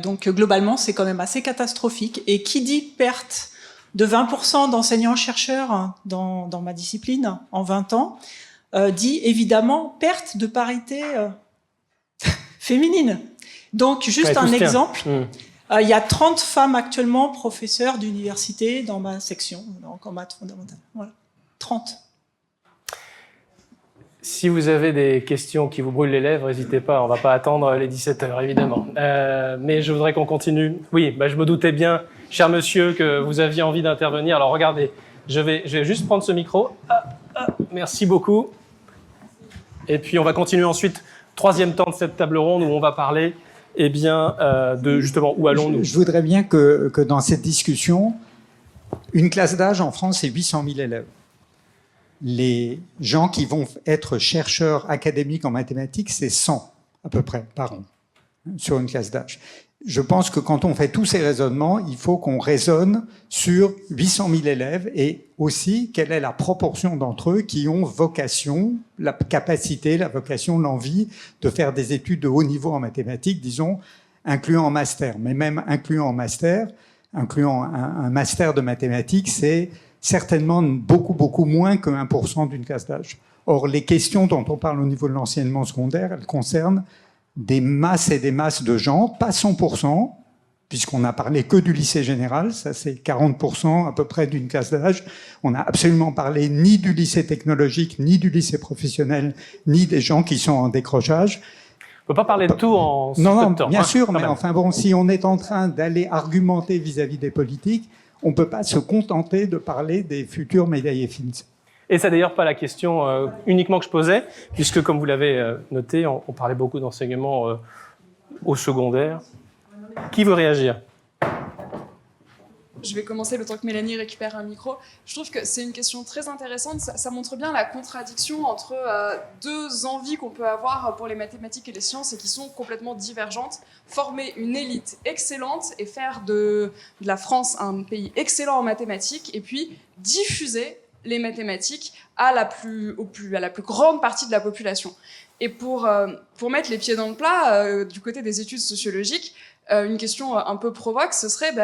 Donc globalement, c'est quand même assez catastrophique. Et qui dit perte de 20% d'enseignants-chercheurs dans ma discipline en 20 ans, dit évidemment perte de parité féminine. Donc, juste un exemple, il y a 30 femmes actuellement professeurs d'université dans ma section, donc en maths fondamentale. Voilà. 30. Si vous avez des questions qui vous brûlent les lèvres, n'hésitez pas, on ne va pas attendre les 17h, évidemment. Mais je voudrais qu'on continue. Oui, je me doutais bien, cher monsieur, que vous aviez envie d'intervenir. Alors regardez, je vais juste prendre ce micro. Merci beaucoup. Et puis on va continuer ensuite, troisième temps de cette table ronde où on va parler de justement où allons-nous. Je voudrais bien que dans cette discussion, une classe d'âge en France, c'est 800 000 élèves. Les gens qui vont être chercheurs académiques en mathématiques, c'est 100 à peu près par an sur une classe d'âge. Je pense que quand on fait tous ces raisonnements, il faut qu'on raisonne sur 800 000 élèves et aussi quelle est la proportion d'entre eux qui ont vocation, la capacité, la vocation, l'envie de faire des études de haut niveau en mathématiques, disons, incluant en master. Mais même incluant en master, incluant un master de mathématiques, c'est certainement beaucoup moins que 1% d'une classe d'âge. Or, les questions dont on parle au niveau de l'enseignement secondaire, elles concernent des masses et des masses de gens, pas 100%, puisqu'on n'a parlé que du lycée général, ça c'est 40% à peu près d'une classe d'âge. On n'a absolument parlé ni du lycée technologique, ni du lycée professionnel, ni des gens qui sont en décrochage. On ne peut pas parler de tout en peu Non, de temps. bien sûr, mais même. enfin bon, si on est en train d'aller argumenter vis-à-vis des politiques, on ne peut pas se contenter de parler des futurs médaillés Fields. Et c'est d'ailleurs pas la question uniquement que je posais, puisque comme vous l'avez noté, on parlait beaucoup d'enseignement au secondaire. Qui veut réagir ? Je vais commencer le temps que Mélanie récupère un micro. Je trouve que c'est une question très intéressante. Ça montre bien la contradiction entre deux envies qu'on peut avoir pour les mathématiques et les sciences et qui sont complètement divergentes. Former une élite excellente et faire de la France un pays excellent en mathématiques et puis diffuser les mathématiques à la plus grande partie de la population. Et pour mettre les pieds dans le plat, du côté des études sociologiques, une question un peu provoque, ce serait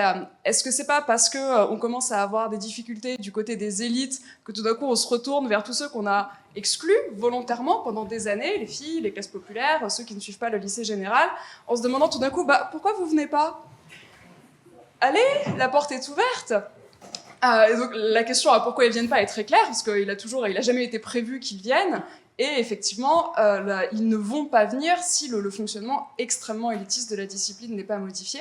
est-ce que c'est pas parce que on commence à avoir des difficultés du côté des élites que tout d'un coup on se retourne vers tous ceux qu'on a exclus volontairement pendant des années, les filles, les classes populaires, ceux qui ne suivent pas le lycée général, en se demandant tout d'un coup pourquoi vous venez pas ? Allez, la porte est ouverte. Donc la question à pourquoi ils viennent pas est très claire parce qu'il a jamais été prévu qu'ils viennent. Et effectivement, ils ne vont pas venir si le fonctionnement extrêmement élitiste de la discipline n'est pas modifié.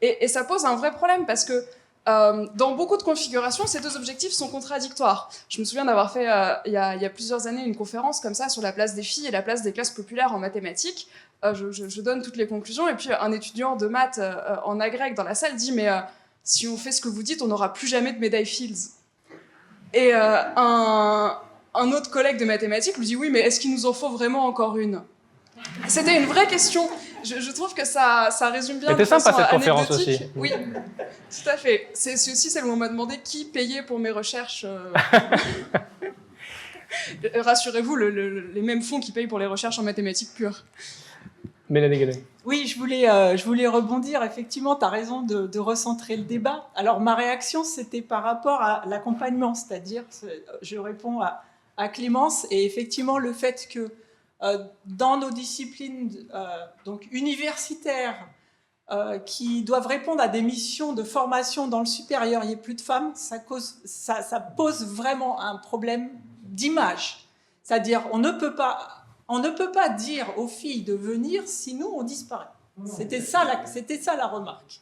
Et ça pose un vrai problème parce que dans beaucoup de configurations, ces deux objectifs sont contradictoires. Je me souviens d'avoir fait il y a plusieurs années une conférence comme ça sur la place des filles et la place des classes populaires en mathématiques. Je donne toutes les conclusions et puis un étudiant de maths en agrég dans la salle dit « mais si on fait ce que vous dites, on n'aura plus jamais de médaille Fields ». Et un autre collègue de mathématiques lui dit « oui, mais est-ce qu'il nous en faut vraiment encore une ?» C'était une vraie question. Je trouve que ça résume bien. C'était sympa cette conférence anecdotique. aussi. Oui, tout à fait. C'est aussi celle où on m'a demandé qui payait pour mes recherches. Rassurez-vous, les mêmes fonds qui payent pour les recherches en mathématiques pures. Mélanie Gallet. Oui, je voulais rebondir. Effectivement, tu as raison de recentrer le débat. Alors, ma réaction, c'était par rapport à l'accompagnement, c'est-à-dire, je réponds à Clémence, et effectivement, le fait que dans nos disciplines donc universitaires qui doivent répondre à des missions de formation dans le supérieur, il n'y ait plus de femmes, ça pose vraiment un problème d'image. C'est-à-dire, on ne peut pas dire aux filles de venir si nous, on disparaît. C'était ça la remarque.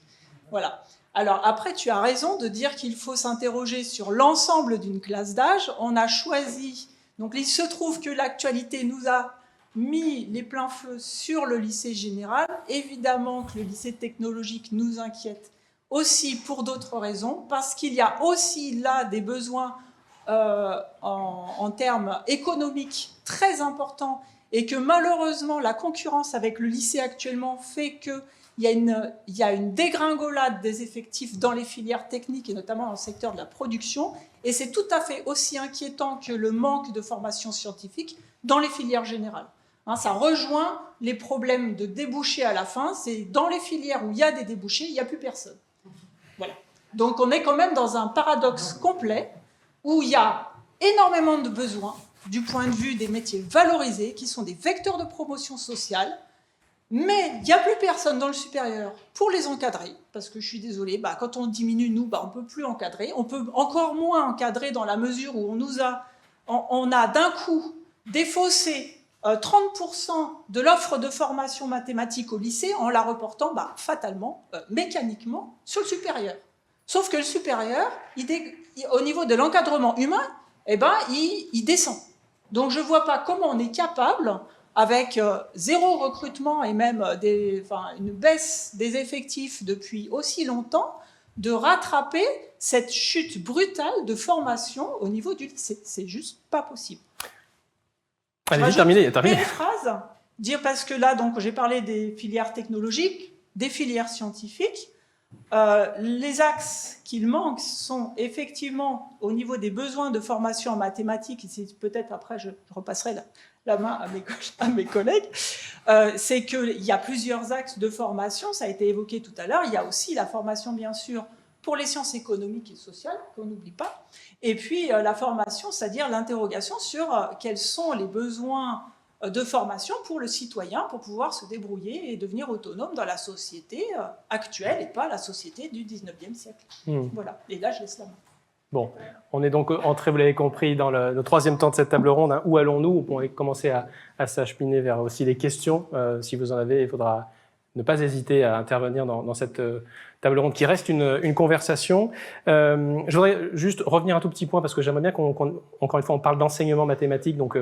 Voilà. Alors après, tu as raison de dire qu'il faut s'interroger sur l'ensemble d'une classe d'âge. On a choisi... Donc il se trouve que l'actualité nous a mis les pleins feux sur le lycée général. Évidemment que le lycée technologique nous inquiète aussi pour d'autres raisons, parce qu'il y a aussi là des besoins en termes économiques très importants et que malheureusement la concurrence avec le lycée actuellement fait qu'il y a une dégringolade des effectifs dans les filières techniques et notamment dans le secteur de la production, et c'est tout à fait aussi inquiétant que le manque de formation scientifique dans les filières générales. Ça rejoint les problèmes de débouchés à la fin, c'est dans les filières où il y a des débouchés, il n'y a plus personne. Voilà. Donc on est quand même dans un paradoxe complet où il y a énormément de besoins du point de vue des métiers valorisés, qui sont des vecteurs de promotion sociale, mais il n'y a plus personne dans le supérieur pour les encadrer, parce que je suis désolée, quand on diminue, nous, on ne peut plus encadrer, on peut encore moins encadrer dans la mesure où on a d'un coup défausser 30% de l'offre de formation mathématique au lycée en la reportant fatalement, mécaniquement, sur le supérieur. Sauf que le supérieur, au niveau de l'encadrement humain, il descend. Donc je ne vois pas comment on est capable, avec zéro recrutement et même une baisse des effectifs depuis aussi longtemps, de rattraper cette chute brutale de formation au niveau du lycée. C'est juste pas possible. Allez-y, terminez. Une phrase, parce que là, donc, j'ai parlé des filières technologiques, des filières scientifiques. Les axes qu'il manque sont effectivement au niveau des besoins de formation en mathématiques, et peut-être après je repasserai la main à mes collègues, c'est qu'il y a plusieurs axes de formation, ça a été évoqué tout à l'heure. Il y a aussi la formation, bien sûr, pour les sciences économiques et sociales, qu'on n'oublie pas, et puis la formation, c'est-à-dire l'interrogation sur quels sont les besoins de formation pour le citoyen, pour pouvoir se débrouiller et devenir autonome dans la société actuelle et pas la société du 19e siècle. Voilà, et là je laisse la main. Bon, on est donc entré, vous l'avez compris, dans le troisième temps de cette table ronde. Hein. Où allons-nous? On pourrait commencer à s'acheminer vers aussi les questions. Si vous en avez, il faudra ne pas hésiter à intervenir dans cette table ronde qui reste une conversation. Je voudrais juste revenir un tout petit point parce que j'aimerais bien encore une fois, on parle d'enseignement mathématique, donc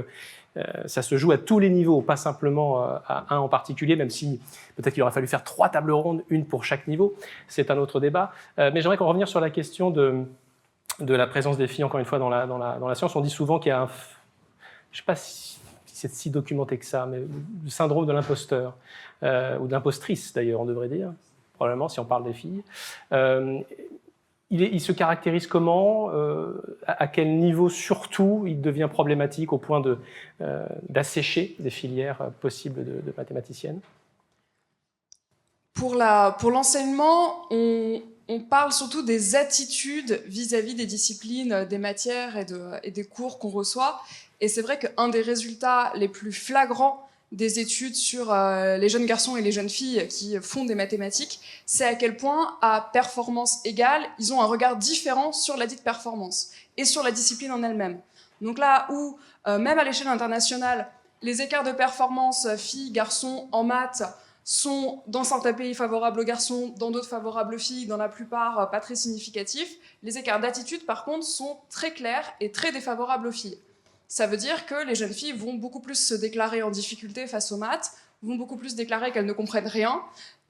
ça se joue à tous les niveaux, pas simplement à un en particulier, même si peut-être qu'il aurait fallu faire 3 tables rondes, une pour chaque niveau. C'est un autre débat. Mais j'aimerais qu'on revienne sur la question de la présence des filles, encore une fois, dans la science. On dit souvent qu'il y a je ne sais pas si c'est si documenté que ça, mais le syndrome de l'imposteur, ou de l'impostrice d'ailleurs, on devrait dire, probablement, si on parle des filles. Il se caractérise comment, à quel niveau surtout il devient problématique au point d'assécher des filières possibles de mathématiciennes? Pour l'enseignement, on parle surtout des attitudes vis-à-vis des disciplines, des matières et des cours qu'on reçoit. Et c'est vrai qu'un des résultats les plus flagrants des études sur les jeunes garçons et les jeunes filles qui font des mathématiques, c'est à quel point, à performance égale, ils ont un regard différent sur la dite performance et sur la discipline en elle-même. Donc là où, même à l'échelle internationale, les écarts de performance filles-garçons en maths sont dans certains pays favorables aux garçons, dans d'autres favorables aux filles, dans la plupart pas très significatifs, les écarts d'attitude par contre sont très clairs et très défavorables aux filles. Ça veut dire que les jeunes filles vont beaucoup plus se déclarer en difficulté face aux maths, vont beaucoup plus déclarer qu'elles ne comprennent rien,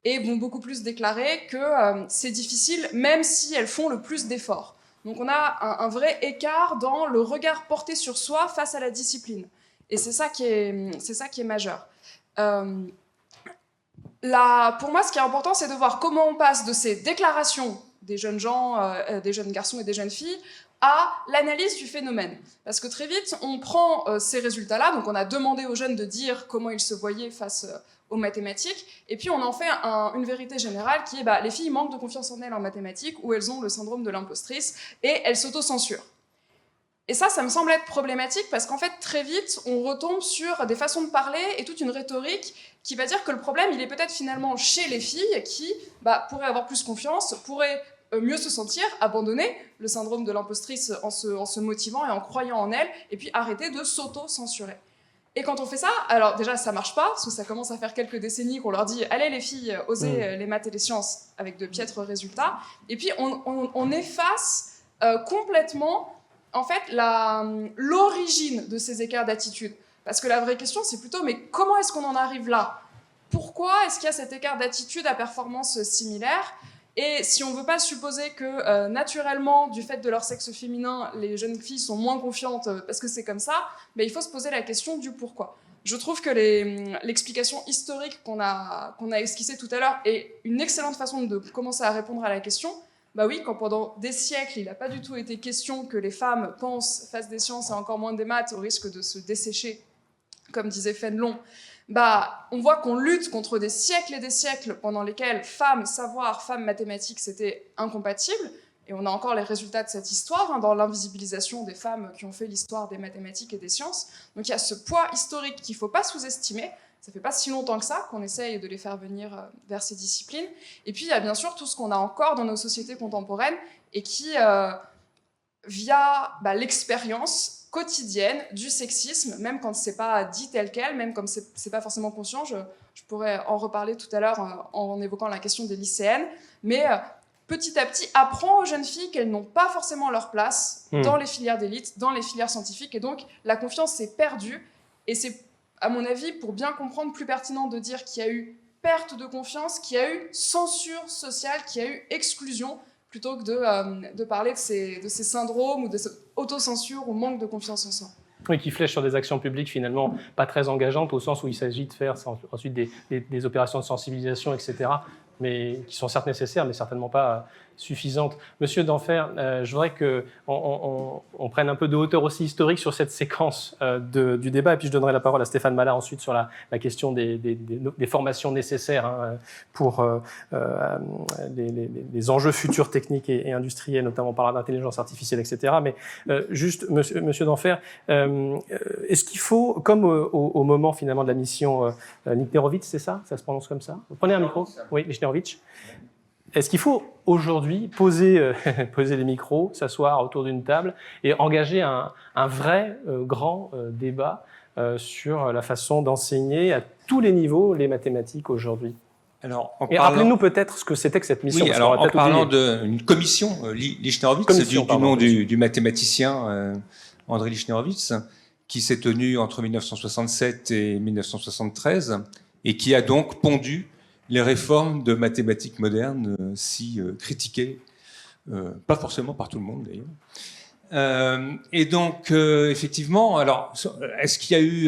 et vont beaucoup plus déclarer que c'est difficile, même si elles font le plus d'efforts. Donc on a un vrai écart dans le regard porté sur soi face à la discipline. Et c'est ça qui est majeur. Pour moi, ce qui est important, c'est de voir comment on passe de ces déclarations des jeunes gens, des jeunes garçons et des jeunes filles, à l'analyse du phénomène. Parce que très vite, on prend ces résultats-là, donc on a demandé aux jeunes de dire comment ils se voyaient face aux mathématiques, et puis on en fait une vérité générale qui est les filles manquent de confiance en elles en mathématiques, ou elles ont le syndrome de l'impostrice, et elles s'autocensurent. Et ça me semble être problématique, parce qu'en fait, très vite, on retombe sur des façons de parler et toute une rhétorique qui va dire que le problème, il est peut-être finalement chez les filles qui pourraient avoir plus confiance, pourraient mieux se sentir, abandonner le syndrome de l'impostrice en se motivant et en croyant en elle, et puis arrêter de s'auto-censurer. Et quand on fait ça, alors déjà ça marche pas, parce que ça commence à faire quelques décennies qu'on leur dit « Allez les filles, osez les maths et les sciences » avec de piètres résultats, et puis on efface complètement en fait l'origine de ces écarts d'attitude. Parce que la vraie question c'est plutôt « Mais comment est-ce qu'on en arrive là ? Pourquoi est-ce qu'il y a cet écart d'attitude à performance similaire ?» Et si on ne veut pas supposer que naturellement, du fait de leur sexe féminin, les jeunes filles sont moins confiantes parce que c'est comme ça, il faut se poser la question du pourquoi. Je trouve que l'explication historique qu'on a esquissée tout à l'heure est une excellente façon de commencer à répondre à la question. Oui, quand pendant des siècles, il n'a pas du tout été question que les femmes pensent, fassent des sciences et encore moins des maths au risque de se dessécher, comme disait Fénelon, on voit qu'on lutte contre des siècles et des siècles pendant lesquels femmes, savoir, femmes, mathématiques, c'était incompatible. Et on a encore les résultats de cette histoire, dans l'invisibilisation des femmes qui ont fait l'histoire des mathématiques et des sciences. Donc il y a ce poids historique qu'il ne faut pas sous-estimer. Ça ne fait pas si longtemps que ça qu'on essaye de les faire venir vers ces disciplines. Et puis il y a bien sûr tout ce qu'on a encore dans nos sociétés contemporaines et qui via l'expérience quotidienne du sexisme, même quand c'est pas dit tel quel, même comme c'est pas forcément conscient. Je pourrais en reparler tout à l'heure en évoquant la question des lycéennes, mais petit à petit apprend aux jeunes filles qu'elles n'ont pas forcément leur place dans les filières d'élite, dans les filières scientifiques, et donc la confiance s'est perdue. Et c'est, à mon avis, pour bien comprendre, plus pertinent de dire qu'il y a eu perte de confiance, qu'il y a eu censure sociale, qu'il y a eu exclusion, plutôt que de parler de ces syndromes ou de cette autocensure ou manque de confiance en soi. Oui, qui flèche sur des actions publiques finalement pas très engageantes, au sens où il s'agit de faire ensuite des opérations de sensibilisation, etc., mais qui sont certes nécessaires, mais certainement pas suffisantes. Monsieur Denfert, je voudrais qu'on prenne un peu de hauteur aussi historique sur cette séquence du débat, et puis je donnerai la parole à Stéphane Mala ensuite sur la question des formations nécessaires pour les enjeux futurs techniques et industriels, notamment par l'intelligence artificielle, etc. Mais juste, monsieur Denfert, est-ce qu'il faut, comme au moment finalement de la mission Lichnerowitz, c'est ça? Ça se prononce comme ça? Vous prenez un micro? Oui, Lichnerowitz. Est-ce qu'il faut aujourd'hui poser les micros, s'asseoir autour d'une table et engager un vrai grand débat sur la façon d'enseigner à tous les niveaux les mathématiques aujourd'hui? Alors, rappelez-nous peut-être ce que c'était que cette mission. Oui, alors en parlant d'une commission, Lichnerowitz, du nom du mathématicien André Lichnerowitz, qui s'est tenu entre 1967 et 1973 et qui a donc pondu les réformes de mathématiques modernes si critiquées, pas forcément par tout le monde d'ailleurs. Et donc, effectivement, alors, est-ce qu'il y a eu,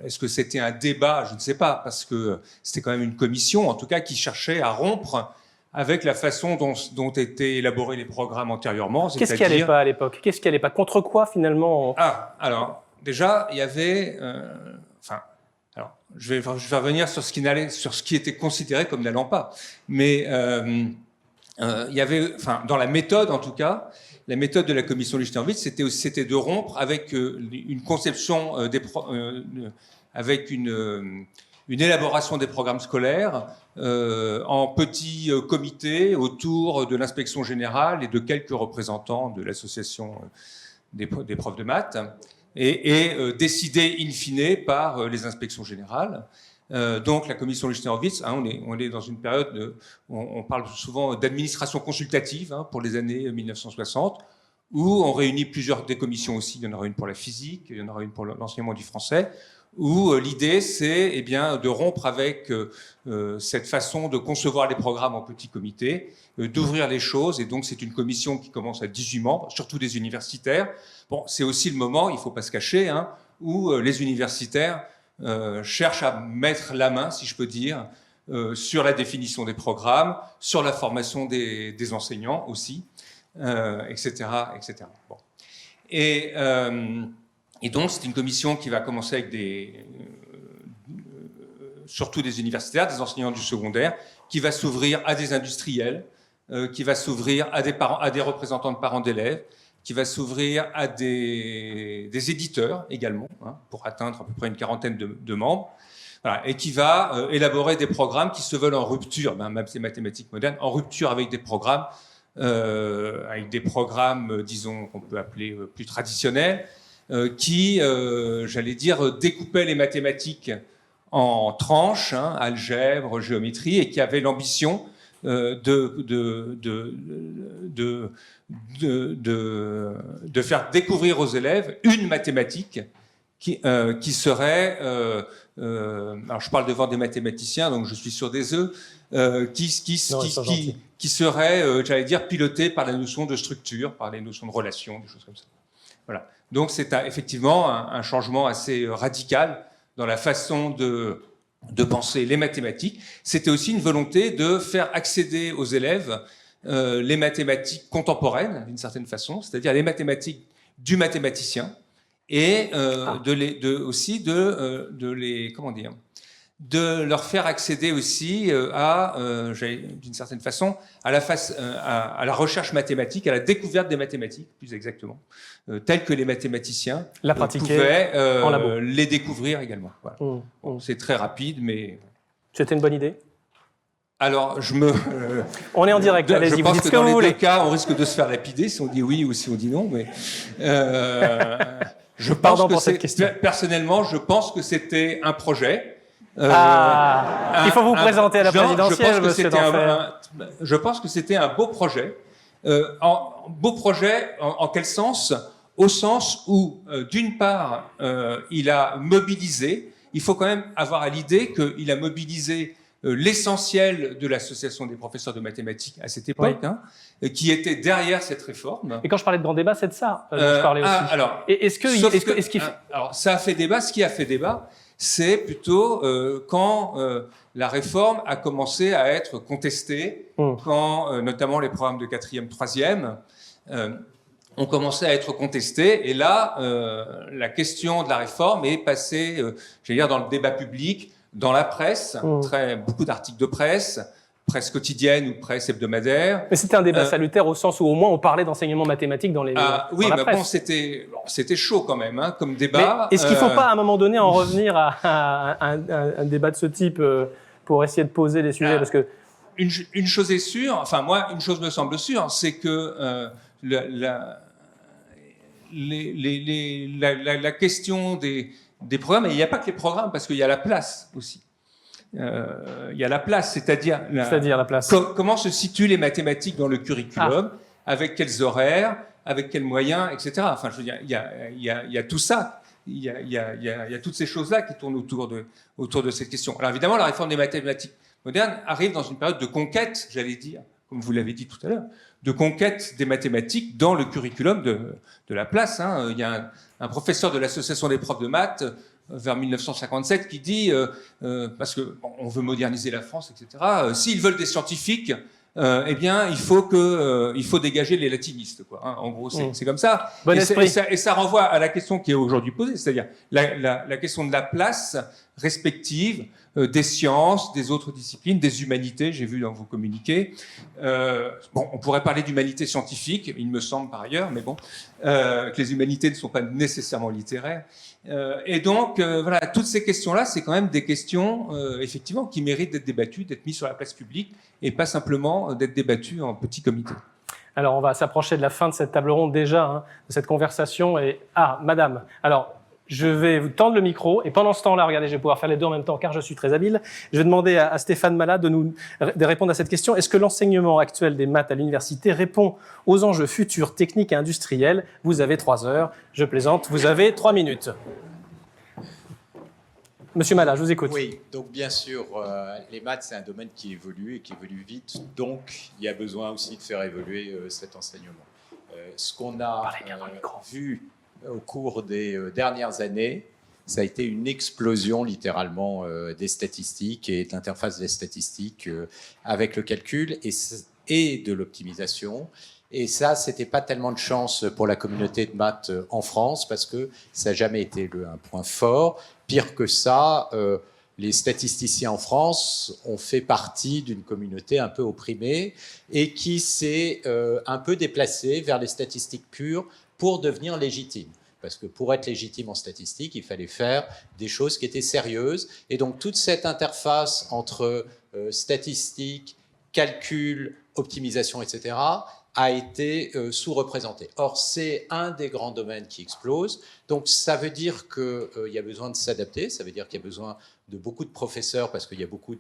est-ce que c'était un débat? Je ne sais pas, parce que c'était quand même une commission, en tout cas, qui cherchait à rompre avec la façon dont étaient élaborés les programmes antérieurement. Qu'est-ce qui n'allait pas à l'époque? Qu'est-ce qui n'allait pas? Contre quoi, finalement? Ah, alors, déjà, il y avait... Alors, je vais revenir sur ce qui était considéré comme n'allant pas. Mais il y avait, dans la méthode en tout cas, la méthode de la commission Lichnerowitz, c'était de rompre avec une conception avec une élaboration des programmes scolaires en petits comités autour de l'inspection générale et de quelques représentants de l'association des profs de maths. Et décidé in fine par les inspections générales. Donc la commission Lichnerowitz, on est dans une période, on parle souvent d'administration consultative pour les années 1960, où on réunit des commissions aussi. Il y en aura une pour la physique, il y en aura une pour l'enseignement du français, où l'idée c'est de rompre avec cette façon de concevoir les programmes en petits comités, d'ouvrir les choses. Et donc c'est une commission qui commence à 18 membres, surtout des universitaires. Bon, c'est aussi le moment, il ne faut pas se cacher, où les universitaires cherchent à mettre la main, si je peux dire, sur la définition des programmes, sur la formation des enseignants aussi, etc., etc. Bon. Et donc, c'est une commission qui va commencer avec surtout des universitaires, des enseignants du secondaire, qui va s'ouvrir à des industriels, qui va s'ouvrir à des représentants de parents d'élèves, qui va s'ouvrir à des éditeurs également, pour atteindre à peu près une quarantaine de membres, voilà, et qui va élaborer des programmes qui se veulent en rupture, même ces mathématiques modernes, en rupture avec des programmes, disons, qu'on peut appeler plus traditionnels, qui, j'allais dire, découpaient les mathématiques en tranches, algèbre, géométrie, et qui avaient l'ambition de faire découvrir aux élèves une mathématique qui serait, alors je parle devant des mathématiciens, donc je suis sur des œufs, qui serait, j'allais dire, pilotée par la notion de structure, par les notions de relation, des choses comme ça. Voilà. Donc c'est effectivement un changement assez radical dans la façon de penser les mathématiques. C'était aussi une volonté de faire accéder aux élèves les mathématiques contemporaines, d'une certaine façon, c'est-à-dire les mathématiques du mathématicien, et de leur faire accéder aussi d'une certaine façon, à la recherche mathématique, à la découverte des mathématiques, plus exactement, telles que les mathématiciens pouvaient les découvrir également. Voilà. C'est très rapide, mais... C'était une bonne idée? Alors, On est en direct, je allez-y, vous pense dites que ce que dans vous les voulez. deux cas, on risque de se faire lapider si on dit oui ou si on dit non. Mais je pense Pardon que pour cette question. personnellement, je pense que c'était un projet. Il faut vous présenter à la présidentielle, monsieur Denfert. Je pense que c'était un beau projet. Beau projet, en quel sens? Au sens où, d'une part, il a mobilisé, il faut quand même avoir à l'idée qu'il a mobilisé l'essentiel de l'association des professeurs de mathématiques à cette époque, Oui. qui était derrière cette réforme. Et quand je parlais de grand débat, c'est de ça dont je parlais aussi. Alors, alors, ça a fait débat. Ce qui a fait débat, c'est plutôt quand la réforme a commencé à être contestée, quand notamment les programmes de 4e, 3e ont commencé à être contestés. Et là, la question de la réforme est passée, j'allais dire, dans le débat public, dans la presse, beaucoup d'articles de presse quotidienne ou presse hebdomadaire. Mais c'était un débat salutaire au sens où au moins on parlait d'enseignement mathématique dans les oui, dans la mais presse. bon, c'était chaud quand même, hein, comme débat. Mais est-ce qu'il ne faut pas à un moment donné en revenir à un débat de ce type pour essayer de poser les sujets parce que une chose est sûre, enfin moi, une chose me semble sûre, c'est que la question des programmes, et il n'y a pas que les programmes, parce qu'il y a la place aussi. Il y a la place, c'est-à-dire la place. Comment se situent les mathématiques dans le curriculum, avec quels horaires, avec quels moyens, etc. Enfin, je veux dire, il y a tout ça. Il y a toutes ces choses-là qui tournent autour de cette question. Alors évidemment, la réforme des mathématiques modernes arrive dans une période de conquête, j'allais dire, comme vous l'avez dit tout à l'heure, de conquête des mathématiques dans le curriculum de la place. Hein. Il y a un professeur de l'association des profs de maths vers 1957 qui dit, parce que on veut moderniser la France, etc. S'ils veulent des scientifiques, eh bien, il faut dégager les latinistes, quoi. Hein. En gros, c'est comme ça. Bon esprit. Et ça renvoie à la question qui est aujourd'hui posée, c'est-à-dire la question de la place respective des sciences, des autres disciplines, des humanités. J'ai vu dans vos communiqués. On pourrait parler d'humanité scientifique, il me semble par ailleurs, mais bon, que les humanités ne sont pas nécessairement littéraires. Et donc, voilà, toutes ces questions-là, c'est quand même des questions, effectivement, qui méritent d'être débattues, d'être mises sur la place publique, et pas simplement d'être débattues en petit comité. Alors, on va s'approcher de la fin de cette table ronde déjà, de cette conversation. Et madame, alors, je vais vous tendre le micro, et pendant ce temps-là, regardez, je vais pouvoir faire les deux en même temps, car je suis très habile. Je vais demander à Stéphane Malat de répondre à cette question. Est-ce que l'enseignement actuel des maths à l'université répond aux enjeux futurs techniques et industriels? Vous avez 3 heures. Je plaisante. Vous avez 3 minutes. Monsieur Malat, je vous écoute. Oui, donc bien sûr, les maths, c'est un domaine qui évolue et qui évolue vite. Donc, il y a besoin aussi de faire évoluer cet enseignement. Ce qu'on a vu au cours des dernières années, ça a été une explosion littéralement des statistiques et de l'interface des statistiques avec le calcul et de l'optimisation. Et ça, c'était pas tellement de chance pour la communauté de maths en France parce que ça n'a jamais été un point fort. Pire que ça, les statisticiens en France ont fait partie d'une communauté un peu opprimée et qui s'est un peu déplacée vers les statistiques pures pour devenir légitime. Parce que pour être légitime en statistique, il fallait faire des choses qui étaient sérieuses. Et donc toute cette interface entre statistique, calcul, optimisation, etc., a été sous-représentée. Or, c'est un des grands domaines qui explose. Donc ça veut dire qu'il y a besoin de s'adapter, ça veut dire qu'il y a besoin de beaucoup de professeurs parce qu'il y a beaucoup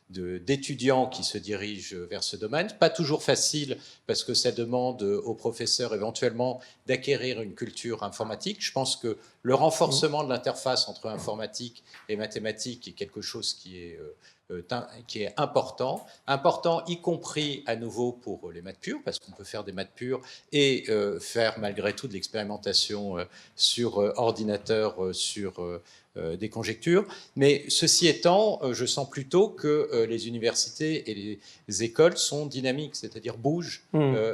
d'étudiants qui se dirigent vers ce domaine. Pas toujours facile parce que ça demande aux professeurs éventuellement d'acquérir une culture informatique. Je pense que le renforcement de l'interface entre informatique et mathématiques est quelque chose qui est important, y compris à nouveau pour les maths pures, parce qu'on peut faire des maths pures et faire malgré tout de l'expérimentation sur ordinateur, sur des conjectures. Mais ceci étant, je sens plutôt que les universités et les écoles sont dynamiques, c'est-à-dire bougent.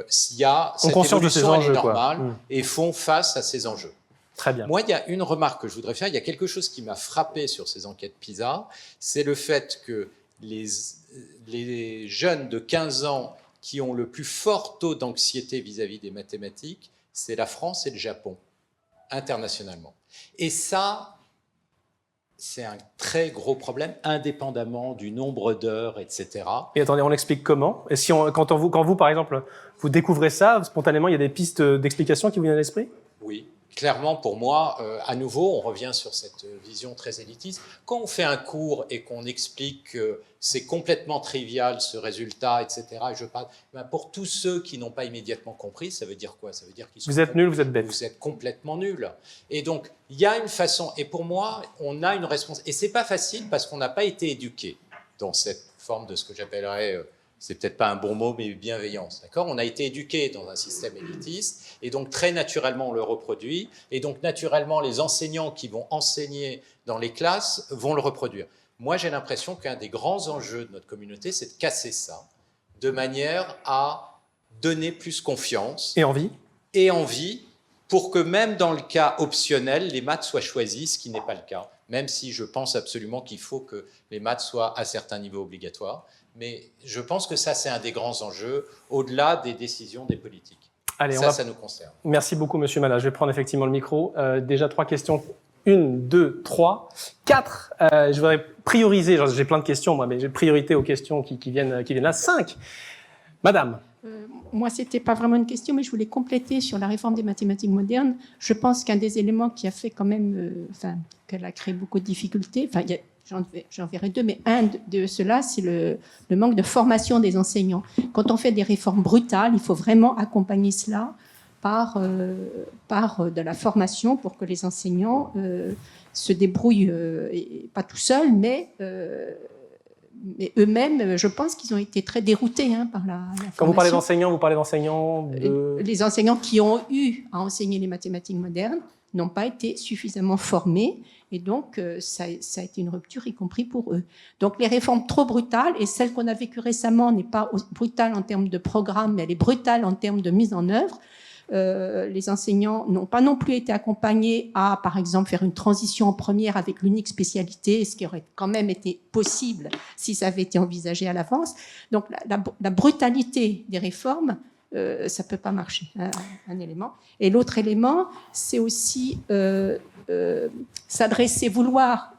S'il y a cette évolution, elle est normale, et font face à ces enjeux. Très bien. Moi, il y a une remarque que je voudrais faire. Il y a quelque chose qui m'a frappé sur ces enquêtes PISA, c'est le fait que les jeunes de 15 ans qui ont le plus fort taux d'anxiété vis-à-vis des mathématiques, c'est la France et le Japon, internationalement. Et ça, c'est un très gros problème, indépendamment du nombre d'heures, etc. Et attendez, on explique comment? Et si quand vous, par exemple, vous découvrez ça, spontanément, il y a des pistes d'explication qui vous viennent à l'esprit? Oui, clairement, pour moi, à nouveau, on revient sur cette vision très élitiste. Quand on fait un cours et qu'on explique que c'est complètement trivial ce résultat, etc., et je parle, pour tous ceux qui n'ont pas immédiatement compris, ça veut dire quoi? Ça veut dire qu'ils sont Vous êtes nuls, vous êtes bêtes. Vous êtes complètement nuls. Et donc, il y a une façon, et pour moi, on a une responsabilité. Et c'est pas facile parce qu'on n'a pas été éduqué dans cette forme de ce que j'appellerais, c'est peut-être pas un bon mot, mais bienveillance. D'accord? On a été éduqué dans un système élitiste, et donc très naturellement, on le reproduit. Et donc, naturellement, les enseignants qui vont enseigner dans les classes vont le reproduire. Moi, j'ai l'impression qu'un des grands enjeux de notre communauté, c'est de casser ça, de manière à donner plus confiance. Et envie? Et envie, pour que même dans le cas optionnel, les maths soient choisis, ce qui n'est pas le cas. Même si je pense absolument qu'il faut que les maths soient à certains niveaux obligatoires. Mais je pense que ça, c'est un des grands enjeux, au-delà des décisions des politiques. Allez, ça nous concerne. Merci beaucoup, Monsieur Malas. Je vais prendre effectivement le micro. Déjà 3 questions. 1, 2, 3, 4. Je voudrais prioriser, j'ai plein de questions, moi, mais j'ai priorité aux questions qui viennent là. 5. Madame. Moi, c'était pas vraiment une question, mais je voulais compléter sur la réforme des mathématiques modernes. Je pense qu'un des éléments qui a fait quand même, qu'elle a créé beaucoup de difficultés, j'en verrai 2, mais un de ceux-là, c'est le manque de formation des enseignants. Quand on fait des réformes brutales, il faut vraiment accompagner cela par de la formation pour que les enseignants se débrouillent, et pas tout seuls, mais eux-mêmes, je pense qu'ils ont été très déroutés par la formation. Quand vous parlez d'enseignants, vous parlez d'enseignants Les enseignants qui ont eu à enseigner les mathématiques modernes n'ont pas été suffisamment formés, et donc ça a été une rupture, y compris pour eux. Donc les réformes trop brutales, et celle qu'on a vécue récemment n'est pas brutale en termes de programme, mais elle est brutale en termes de mise en œuvre. Les enseignants n'ont pas non plus été accompagnés à, par exemple, faire une transition en première avec l'unique spécialité, ce qui aurait quand même été possible si ça avait été envisagé à l'avance. Donc la brutalité des réformes, ça ne peut pas marcher, un élément. Et l'autre élément, c'est aussi s'adresser, vouloir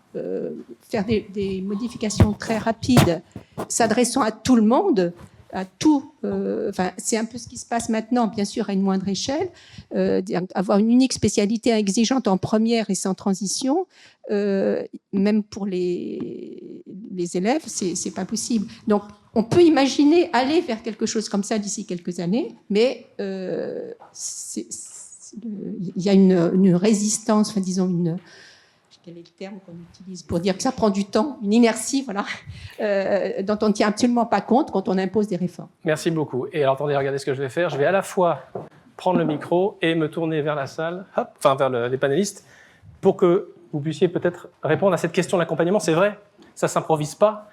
faire des modifications très rapides, s'adressant à tout le monde, à tout. C'est un peu ce qui se passe maintenant, bien sûr, à une moindre échelle. Avoir une unique spécialité exigeante en première et sans transition, même pour les élèves, c'est pas possible. Donc, on peut imaginer aller vers quelque chose comme ça d'ici quelques années, mais il y a une résistance, disons quel est le terme qu'on utilise pour dire que ça prend du temps, une inertie, voilà, dont on ne tient absolument pas compte quand on impose des réformes. Merci beaucoup. Et alors, attendez, regardez ce que je vais faire. Je vais à la fois prendre le micro et me tourner vers la salle, vers les panélistes, pour que vous puissiez peut-être répondre à cette question de l'accompagnement. C'est vrai, ça ne s'improvise pas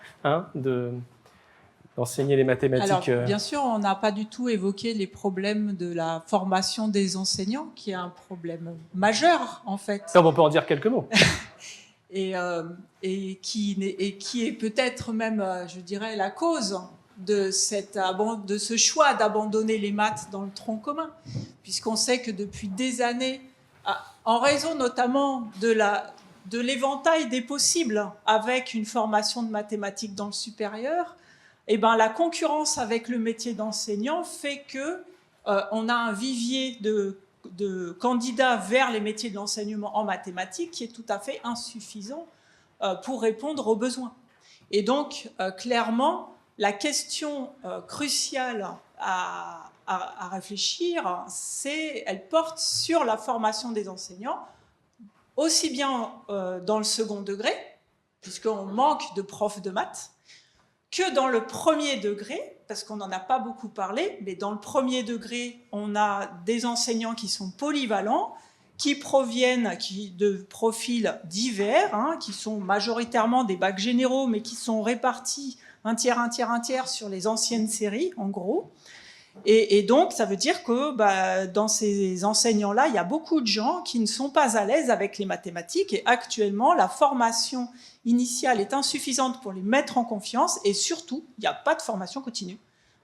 d'enseigner les mathématiques. Alors, bien sûr, on n'a pas du tout évoqué les problèmes de la formation des enseignants, qui est un problème majeur, en fait. On peut en dire quelques mots. et qui est peut-être même, je dirais, la cause de ce choix d'abandonner les maths dans le tronc commun, puisqu'on sait que depuis des années, en raison notamment de l'éventail des possibles avec une formation de mathématiques dans le supérieur, la concurrence avec le métier d'enseignant fait que on a un vivier de candidats vers les métiers de l'enseignement en mathématiques qui est tout à fait insuffisant pour répondre aux besoins. Et donc, clairement, la question cruciale à réfléchir, elle porte sur la formation des enseignants, aussi bien dans le second degré, puisqu'on manque de profs de maths, que dans le premier degré, parce qu'on n'en a pas beaucoup parlé, mais dans le premier degré, on a des enseignants qui sont polyvalents, qui proviennent de profils divers, qui sont majoritairement des bacs généraux, mais qui sont répartis un tiers sur les anciennes séries, en gros. Et donc, ça veut dire que dans ces enseignants-là, il y a beaucoup de gens qui ne sont pas à l'aise avec les mathématiques, et actuellement, la formation initiale est insuffisante pour les mettre en confiance, et surtout, il n'y a pas de formation continue.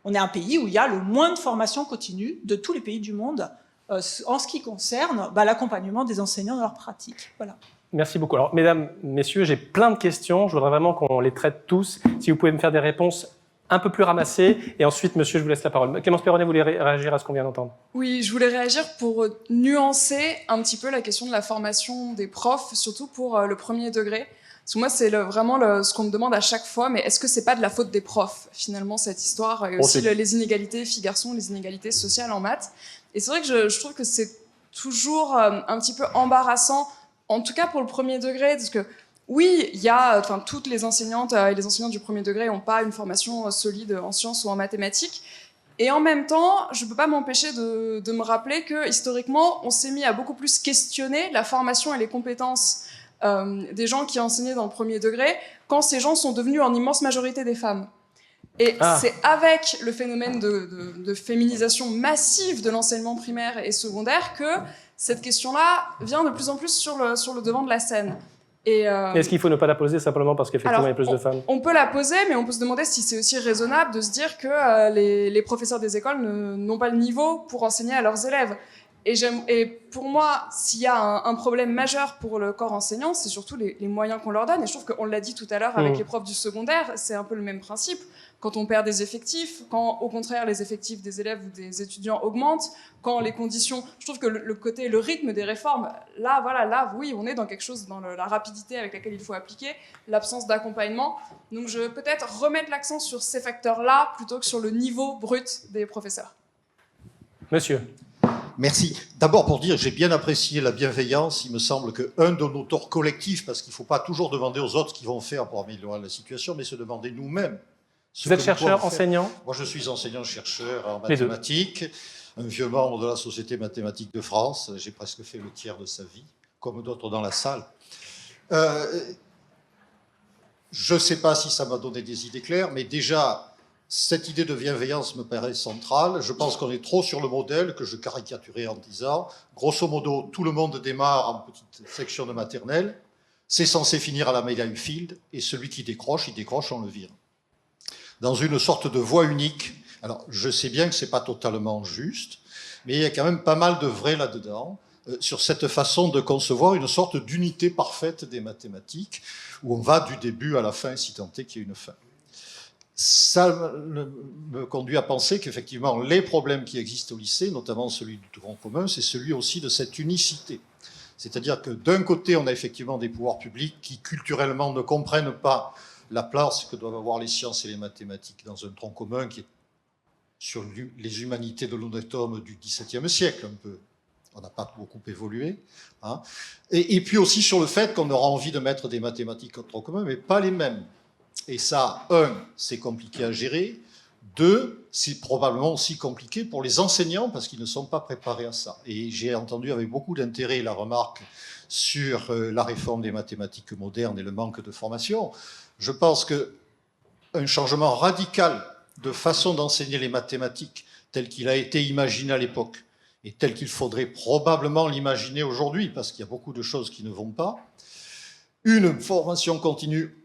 On est un pays où il y a le moins de formation continue de tous les pays du monde en ce qui concerne l'accompagnement des enseignants dans leur pratique. Voilà. Merci beaucoup. Alors, mesdames, messieurs, j'ai plein de questions. Je voudrais vraiment qu'on les traite tous. Si vous pouvez me faire des réponses un peu plus ramassées. Et ensuite, monsieur, je vous laisse la parole. Clémence Perronnet, vous voulez réagir à ce qu'on vient d'entendre? Oui, je voulais réagir pour nuancer un petit peu la question de la formation des profs, surtout pour le premier degré. Parce que moi, c'est vraiment ce qu'on me demande à chaque fois, mais est-ce que c'est pas de la faute des profs, finalement, cette histoire, et aussi les inégalités filles-garçons, les inégalités sociales en maths. Et c'est vrai que je trouve que c'est toujours un petit peu embarrassant, en tout cas pour le premier degré, parce que oui, il y a, toutes les enseignantes et les enseignants du premier degré n'ont pas une formation solide en sciences ou en mathématiques. Et en même temps, je ne peux pas m'empêcher de me rappeler que, historiquement, on s'est mis à beaucoup plus questionner la formation et les compétences des gens qui enseignaient dans le premier degré, quand ces gens sont devenus en immense majorité des femmes. Et c'est avec le phénomène de féminisation massive de l'enseignement primaire et secondaire que cette question-là vient de plus en plus sur le devant de la scène. Est-ce qu'il faut ne pas la poser simplement parce qu'effectivement il y a plus de femmes? On peut la poser, mais on peut se demander si c'est aussi raisonnable de se dire que les professeurs des écoles n'ont pas le niveau pour enseigner à leurs élèves. Et pour moi, s'il y a un problème majeur pour le corps enseignant, c'est surtout les moyens qu'on leur donne. Et je trouve qu'on l'a dit tout à l'heure avec les profs du secondaire, c'est un peu le même principe. Quand on perd des effectifs, quand au contraire les effectifs des élèves ou des étudiants augmentent, quand les conditions... Je trouve que le rythme des réformes, là, oui, on est dans quelque chose, dans la rapidité avec laquelle il faut appliquer, l'absence d'accompagnement. Donc je vais peut-être remettre l'accent sur ces facteurs-là plutôt que sur le niveau brut des professeurs. Monsieur. Merci. D'abord pour dire, j'ai bien apprécié la bienveillance. Il me semble qu'un de nos torts collectifs, parce qu'il ne faut pas toujours demander aux autres ce qu'ils vont faire pour améliorer la situation, mais se demander nous-mêmes. Vous êtes chercheur, enseignant? Moi, je suis enseignant-chercheur en mathématiques, un vieux membre de la Société mathématique de France. J'ai presque fait le tiers de sa vie, comme d'autres dans la salle. Je ne sais pas si ça m'a donné des idées claires, mais déjà, cette idée de bienveillance me paraît centrale. Je pense qu'on est trop sur le modèle que je caricaturais en disant, grosso modo, tout le monde démarre en petite section de maternelle, c'est censé finir à la Mayline Field, et celui qui décroche, il décroche, on le vire. Dans une sorte de voie unique. Alors, je sais bien que ce n'est pas totalement juste, mais il y a quand même pas mal de vrai là-dedans, sur cette façon de concevoir une sorte d'unité parfaite des mathématiques, où on va du début à la fin, si tant est qu'il y ait une fin. Ça me conduit à penser qu'effectivement, les problèmes qui existent au lycée, notamment celui du tronc commun, c'est celui aussi de cette unicité. C'est-à-dire que d'un côté, on a effectivement des pouvoirs publics qui, culturellement, ne comprennent pas la place que doivent avoir les sciences et les mathématiques dans un tronc commun qui est sur les humanités de l'honnête homme du XVIIe siècle, un peu. On n'a pas beaucoup évolué. Hein. Et puis aussi sur le fait qu'on aura envie de mettre des mathématiques au tronc commun, mais pas les mêmes. Et ça, c'est compliqué à gérer. 2, c'est probablement aussi compliqué pour les enseignants parce qu'ils ne sont pas préparés à ça. Et j'ai entendu avec beaucoup d'intérêt la remarque sur la réforme des mathématiques modernes et le manque de formation. Je pense qu'un changement radical de façon d'enseigner les mathématiques tel qu'il a été imaginé à l'époque et tel qu'il faudrait probablement l'imaginer aujourd'hui, parce qu'il y a beaucoup de choses qui ne vont pas, une formation continue,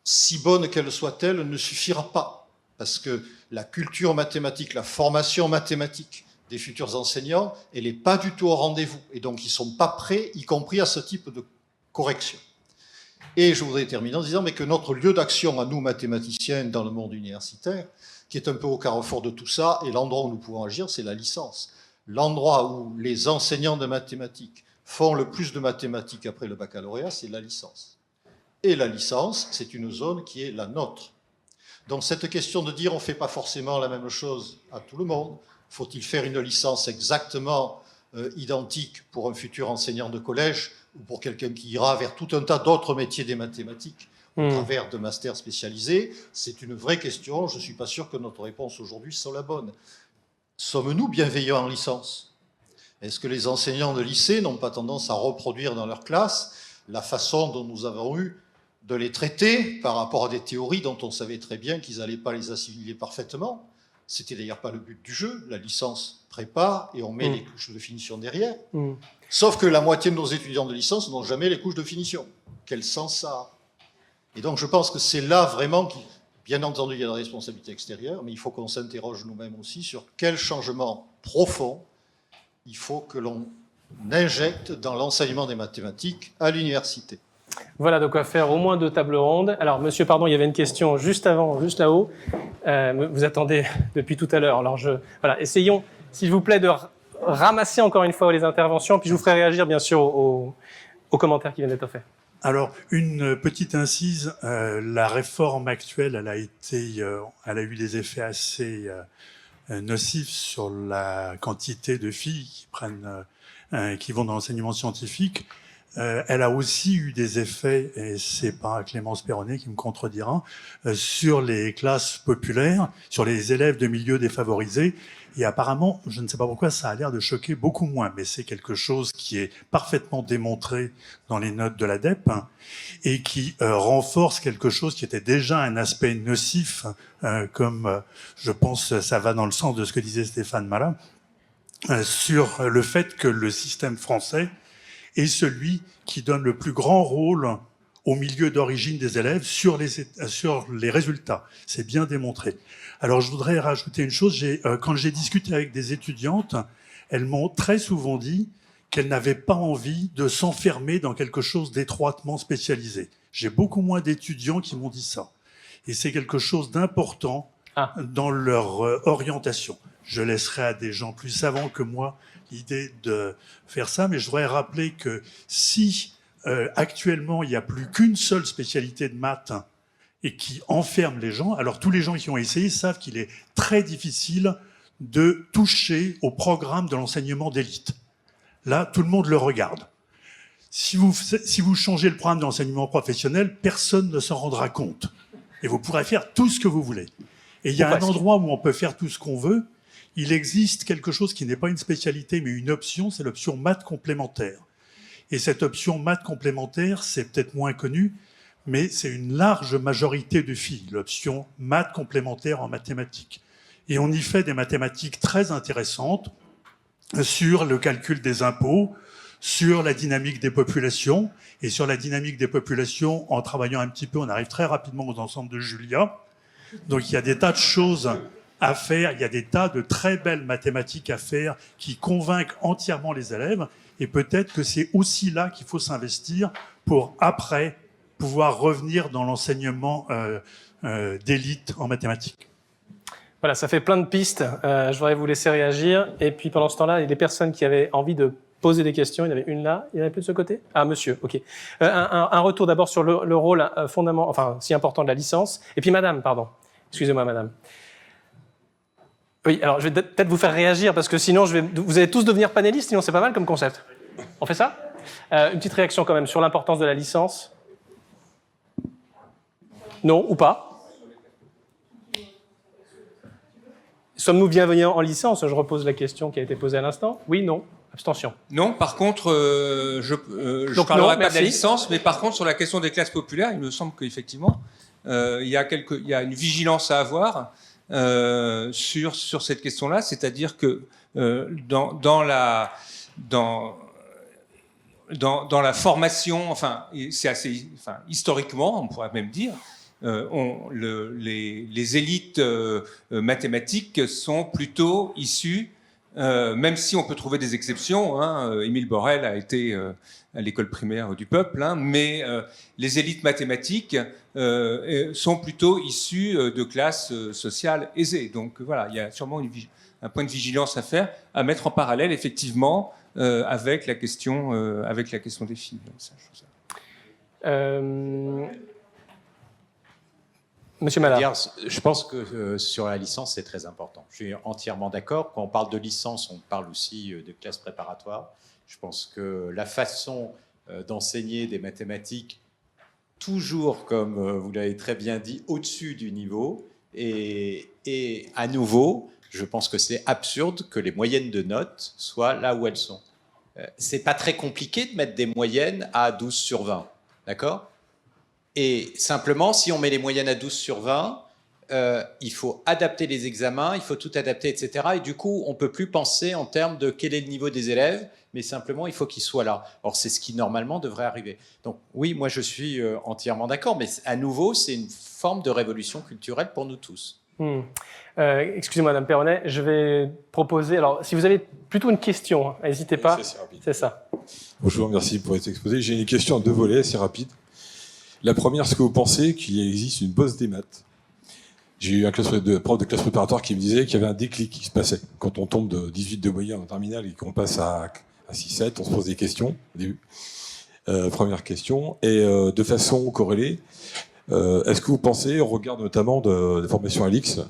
si bonne qu'elle soit-elle, ne suffira pas, parce que la culture mathématique, la formation mathématique des futurs enseignants, elle n'est pas du tout au rendez-vous, et donc ils ne sont pas prêts, y compris à ce type de correction. Et je voudrais terminer en disant mais que notre lieu d'action à nous, mathématiciens, dans le monde universitaire, qui est un peu au carrefour de tout ça, et l'endroit où nous pouvons agir, c'est la licence. L'endroit où les enseignants de mathématiques font le plus de mathématiques après le baccalauréat, c'est la licence. Et la licence, c'est une zone qui est la nôtre. Donc cette question de dire on ne fait pas forcément la même chose à tout le monde, faut-il faire une licence exactement identique pour un futur enseignant de collège ou pour quelqu'un qui ira vers tout un tas d'autres métiers des mathématiques au travers de masters spécialisés, c'est une vraie question. Je ne suis pas sûr que notre réponse aujourd'hui soit la bonne. Sommes-nous bienveillants en licence? Est-ce que les enseignants de lycée n'ont pas tendance à reproduire dans leur classe la façon dont nous avons eu de les traiter par rapport à des théories dont on savait très bien qu'ils n'allaient pas les assimiler parfaitement? C'était d'ailleurs pas le but du jeu. La licence prépare et on met les couches de finition derrière. Sauf que la moitié de nos étudiants de licence n'ont jamais les couches de finition. Quel sens ça a? Et donc je pense que c'est là vraiment, bien entendu il y a la responsabilité extérieure, mais il faut qu'on s'interroge nous-mêmes aussi sur quel changement profond il faut que l'on injecte dans l'enseignement des mathématiques à l'université. Voilà de quoi faire au moins 2 tables rondes. Alors, monsieur, pardon, il y avait une question juste avant, juste là-haut. Vous attendez depuis tout à l'heure. Alors, voilà, essayons, s'il vous plaît, de ramasser encore une fois les interventions, puis je vous ferai réagir, bien sûr, aux commentaires qui viennent d'être faits. Alors, une petite incise, la réforme actuelle, elle a eu des effets assez nocifs sur la quantité de filles qui vont dans l'enseignement scientifique. Elle a aussi eu des effets, et c'est pas Clémence Perronnet qui me contredira, sur les classes populaires, sur les élèves de milieux défavorisés. Et apparemment, je ne sais pas pourquoi, ça a l'air de choquer beaucoup moins, mais c'est quelque chose qui est parfaitement démontré dans les notes de l'ADEPE et qui renforce quelque chose qui était déjà un aspect nocif, comme je pense ça va dans le sens de ce que disait Stéphane Malat, sur le fait que le système français est celui qui donne le plus grand rôle au milieu d'origine des élèves sur les résultats. C'est bien démontré. Alors, je voudrais rajouter une chose. Quand j'ai discuté avec des étudiantes, elles m'ont très souvent dit qu'elles n'avaient pas envie de s'enfermer dans quelque chose d'étroitement spécialisé. J'ai beaucoup moins d'étudiants qui m'ont dit ça. Et c'est quelque chose d'important dans leur orientation. Je laisserai à des gens plus savants que moi l'idée de faire ça, mais je voudrais rappeler que si actuellement il n'y a plus qu'une seule spécialité de maths et qui enferme les gens, alors tous les gens qui ont essayé savent qu'il est très difficile de toucher au programme de l'enseignement d'élite. Là, tout le monde le regarde. Si vous changez le programme d'enseignement professionnel, personne ne s'en rendra compte. Et vous pourrez faire tout ce que vous voulez. Et il y a un endroit où on peut faire tout ce qu'on veut. Il existe quelque chose qui n'est pas une spécialité, mais une option, c'est l'option maths complémentaire. Et cette option maths complémentaire, c'est peut-être moins connu, mais c'est une large majorité de filles, l'option maths complémentaire en mathématiques. Et on y fait des mathématiques très intéressantes sur le calcul des impôts, sur la dynamique des populations, et sur la dynamique des populations, en travaillant un petit peu, on arrive très rapidement aux ensembles de Julia. Donc il y a des tas de choses à faire, il y a des tas de très belles mathématiques à faire qui convainquent entièrement les élèves, et peut-être que c'est aussi là qu'il faut s'investir pour après pouvoir revenir dans l'enseignement d'élite en mathématiques. Voilà, ça fait plein de pistes. Je voudrais vous laisser réagir. Et puis pendant ce temps-là, il y a des personnes qui avaient envie de poser des questions. Il y en avait une là. Il y en avait plus de ce côté? Ah, monsieur, ok. Un retour d'abord sur le rôle fondamental, enfin, si important de la licence. Et puis madame, pardon. Excusez-moi, madame. Oui, alors je vais peut-être vous faire réagir parce que sinon, vous allez tous devenir panélistes, sinon c'est pas mal comme concept. On fait ça? Une petite réaction quand même sur l'importance de la licence. Non ou pas? Sommes-nous bienveillants en licence? Je repose la question qui a été posée à l'instant. Oui, non? Abstention. Non, par contre, je ne parlerai pas de la licence, mais par contre, sur la question des classes populaires, il me semble qu'effectivement, il y a une vigilance à avoir sur cette question-là, c'est-à-dire que dans la formation, enfin, c'est assez, enfin, historiquement, on pourrait même dire, les élites mathématiques sont plutôt issues, même si on peut trouver des exceptions, hein, Émile Borel a été à l'école primaire du peuple, hein, mais les élites mathématiques sont plutôt issues de classes sociales aisées. Donc voilà, il y a sûrement un point de vigilance à faire, à mettre en parallèle effectivement avec la question des filles. Donc, ça, Monsieur Malat. Je pense que sur la licence, c'est très important. Je suis entièrement d'accord. Quand on parle de licence, on parle aussi de classe préparatoire. Je pense que la façon d'enseigner des mathématiques, toujours, comme vous l'avez très bien dit, au-dessus du niveau, et à nouveau, je pense que c'est absurde que les moyennes de notes soient là où elles sont. C'est pas très compliqué de mettre des moyennes à 12 sur 20, d'accord ? Et simplement, si on met les moyennes à 12 sur 20, il faut adapter les examens, il faut tout adapter, etc. Et du coup, on ne peut plus penser en termes de quel est le niveau des élèves, mais simplement, il faut qu'ils soient là. Or, c'est ce qui, normalement, devrait arriver. Donc, oui, moi, je suis entièrement d'accord, mais à nouveau, c'est une forme de révolution culturelle pour nous tous. Excusez-moi, Madame Perronnet, je vais proposer... Alors, si vous avez plutôt une question, hein, n'hésitez pas. C'est ça. Bonjour, merci pour être exposé. J'ai une question en 2 volets, assez rapide. La première, est-ce que vous pensez qu'il existe une bosse des maths? J'ai eu un prof de classe préparatoire qui me disait qu'il y avait un déclic qui se passait. Quand on tombe de 18 de moyenne en terminale et qu'on passe à 6-7, on se pose des questions au début. Première question. Et de façon corrélée, est-ce que vous pensez, au regard notamment des formations à l'X,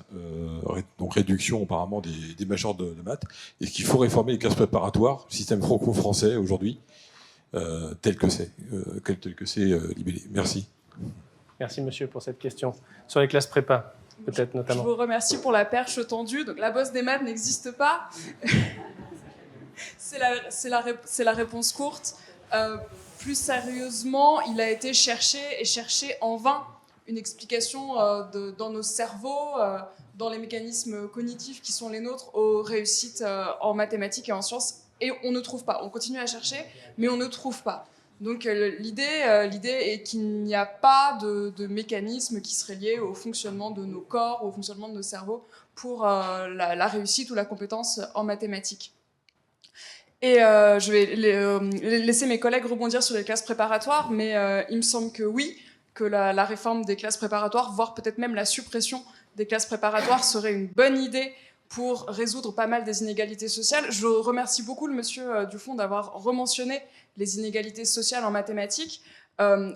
donc réduction apparemment des majors de maths, est-ce qu'il faut réformer les classes préparatoires, le système franco-français aujourd'hui, tel que c'est libellé? Merci. Merci, monsieur, pour cette question. Sur les classes prépa, peut-être notamment. Je vous remercie pour la perche tendue. Donc, la bosse des maths n'existe pas. C'est la réponse courte. Plus sérieusement, il a été cherché en vain une explication dans nos cerveaux, dans les mécanismes cognitifs qui sont les nôtres aux réussites en mathématiques et en sciences. Et on ne trouve pas. On continue à chercher, mais on ne trouve pas. Donc l'idée est qu'il n'y a pas de mécanisme qui serait lié au fonctionnement de nos corps, au fonctionnement de nos cerveaux pour la réussite ou la compétence en mathématiques. Et je vais laisser mes collègues rebondir sur les classes préparatoires, mais il me semble que oui, que la réforme des classes préparatoires, voire peut-être même la suppression des classes préparatoires serait une bonne idée pour résoudre pas mal des inégalités sociales. Je remercie beaucoup le monsieur Dufond d'avoir rementionné les inégalités sociales en mathématiques. Elles